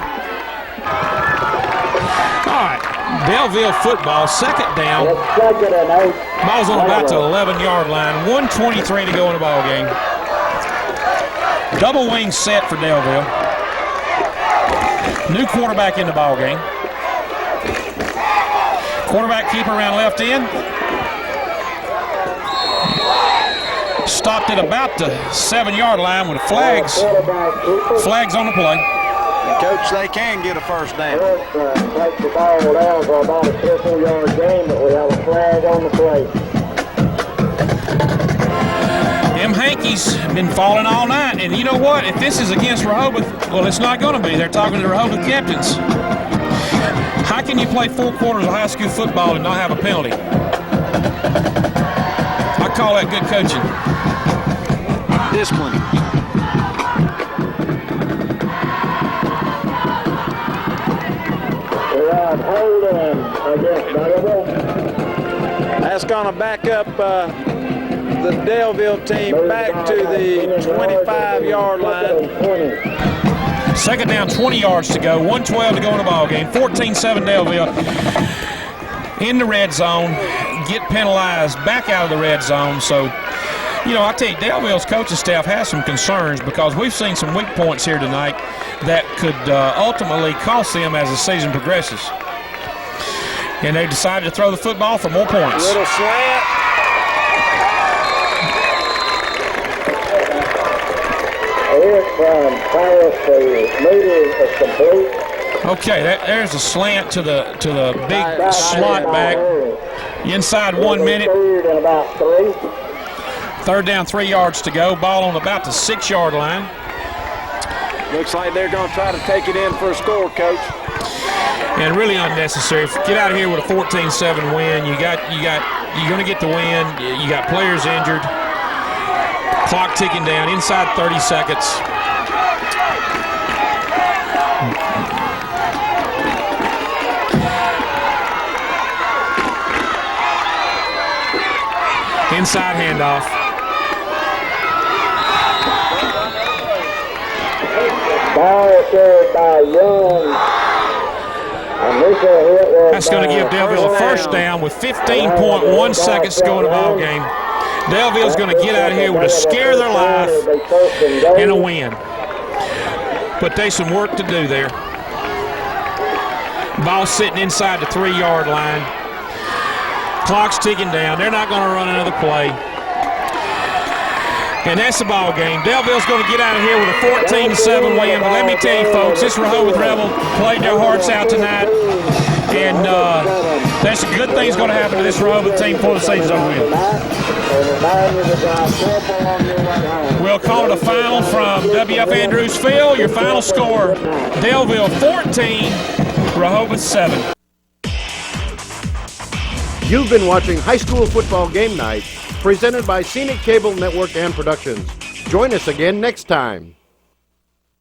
All right, Daleville football, second down. Ball's on about the 11-yard line. 1:23 to go in the ball game. Double wing set for Daleville. New quarterback in the ball game. Quarterback keeper around left end. Stopped at about the 7-yard line with flags. Flags on the play. And Coach, they can get a first down. Take the ball down for about a 4-yard gain, but we have a flag on the play. Them Hankies been falling all night, and you know what? If this is against Rehobeth, well, it's not going to be. They're talking to the Rehobeth captains. How can you play 4 quarters of high school football and not have a penalty? I call that good coaching. Discipline. That's going to back up the Daleville team back to the 25-yard line. Second down, 20 yards to go. 1:12 to go in the ball game. 14-7 Daleville in the red zone. Get penalized back out of the red zone. So, you know, I tell you, Daleville's coaching staff has some concerns because we've seen some weak points here tonight that could ultimately cost them as the season progresses. And they decided to throw the football for more points. Little slant. Here from pass to Moody is complete. Okay, there's a slant to the big slot back. Inside 1 minute. Third and about 3. Third down, 3 yards to go. Ball on about the 6-yard line. Looks like they're going to try to take it in for a score, Coach. And really unnecessary. Get out of here with a 14-7 win. You're going to get the win. You got players injured. Clock ticking down. Inside 30 seconds. Inside handoff. Ball carried by Young. That's going to give Daleville a first down with 15.1 seconds to go in the ball game. Daleville's going to get out of here with a scare of their life and a win. But there's some work to do there. Ball sitting inside the 3-yard line. Clock's ticking down. They're not going to run another play. And that's the ball game. Daleville's going to get out of here with a 14-7 win. But let me tell you, folks, this Rehobeth Rebel played their hearts out tonight. And there's some good things going to happen to this Rehobeth team before the season's over with. We'll call it a final from W.F. Andrews Field. Your final score, Daleville 14, Rehobeth 7. You've been watching High School Football Game Night, presented by Scenic Cable Network and Productions. Join us again next time.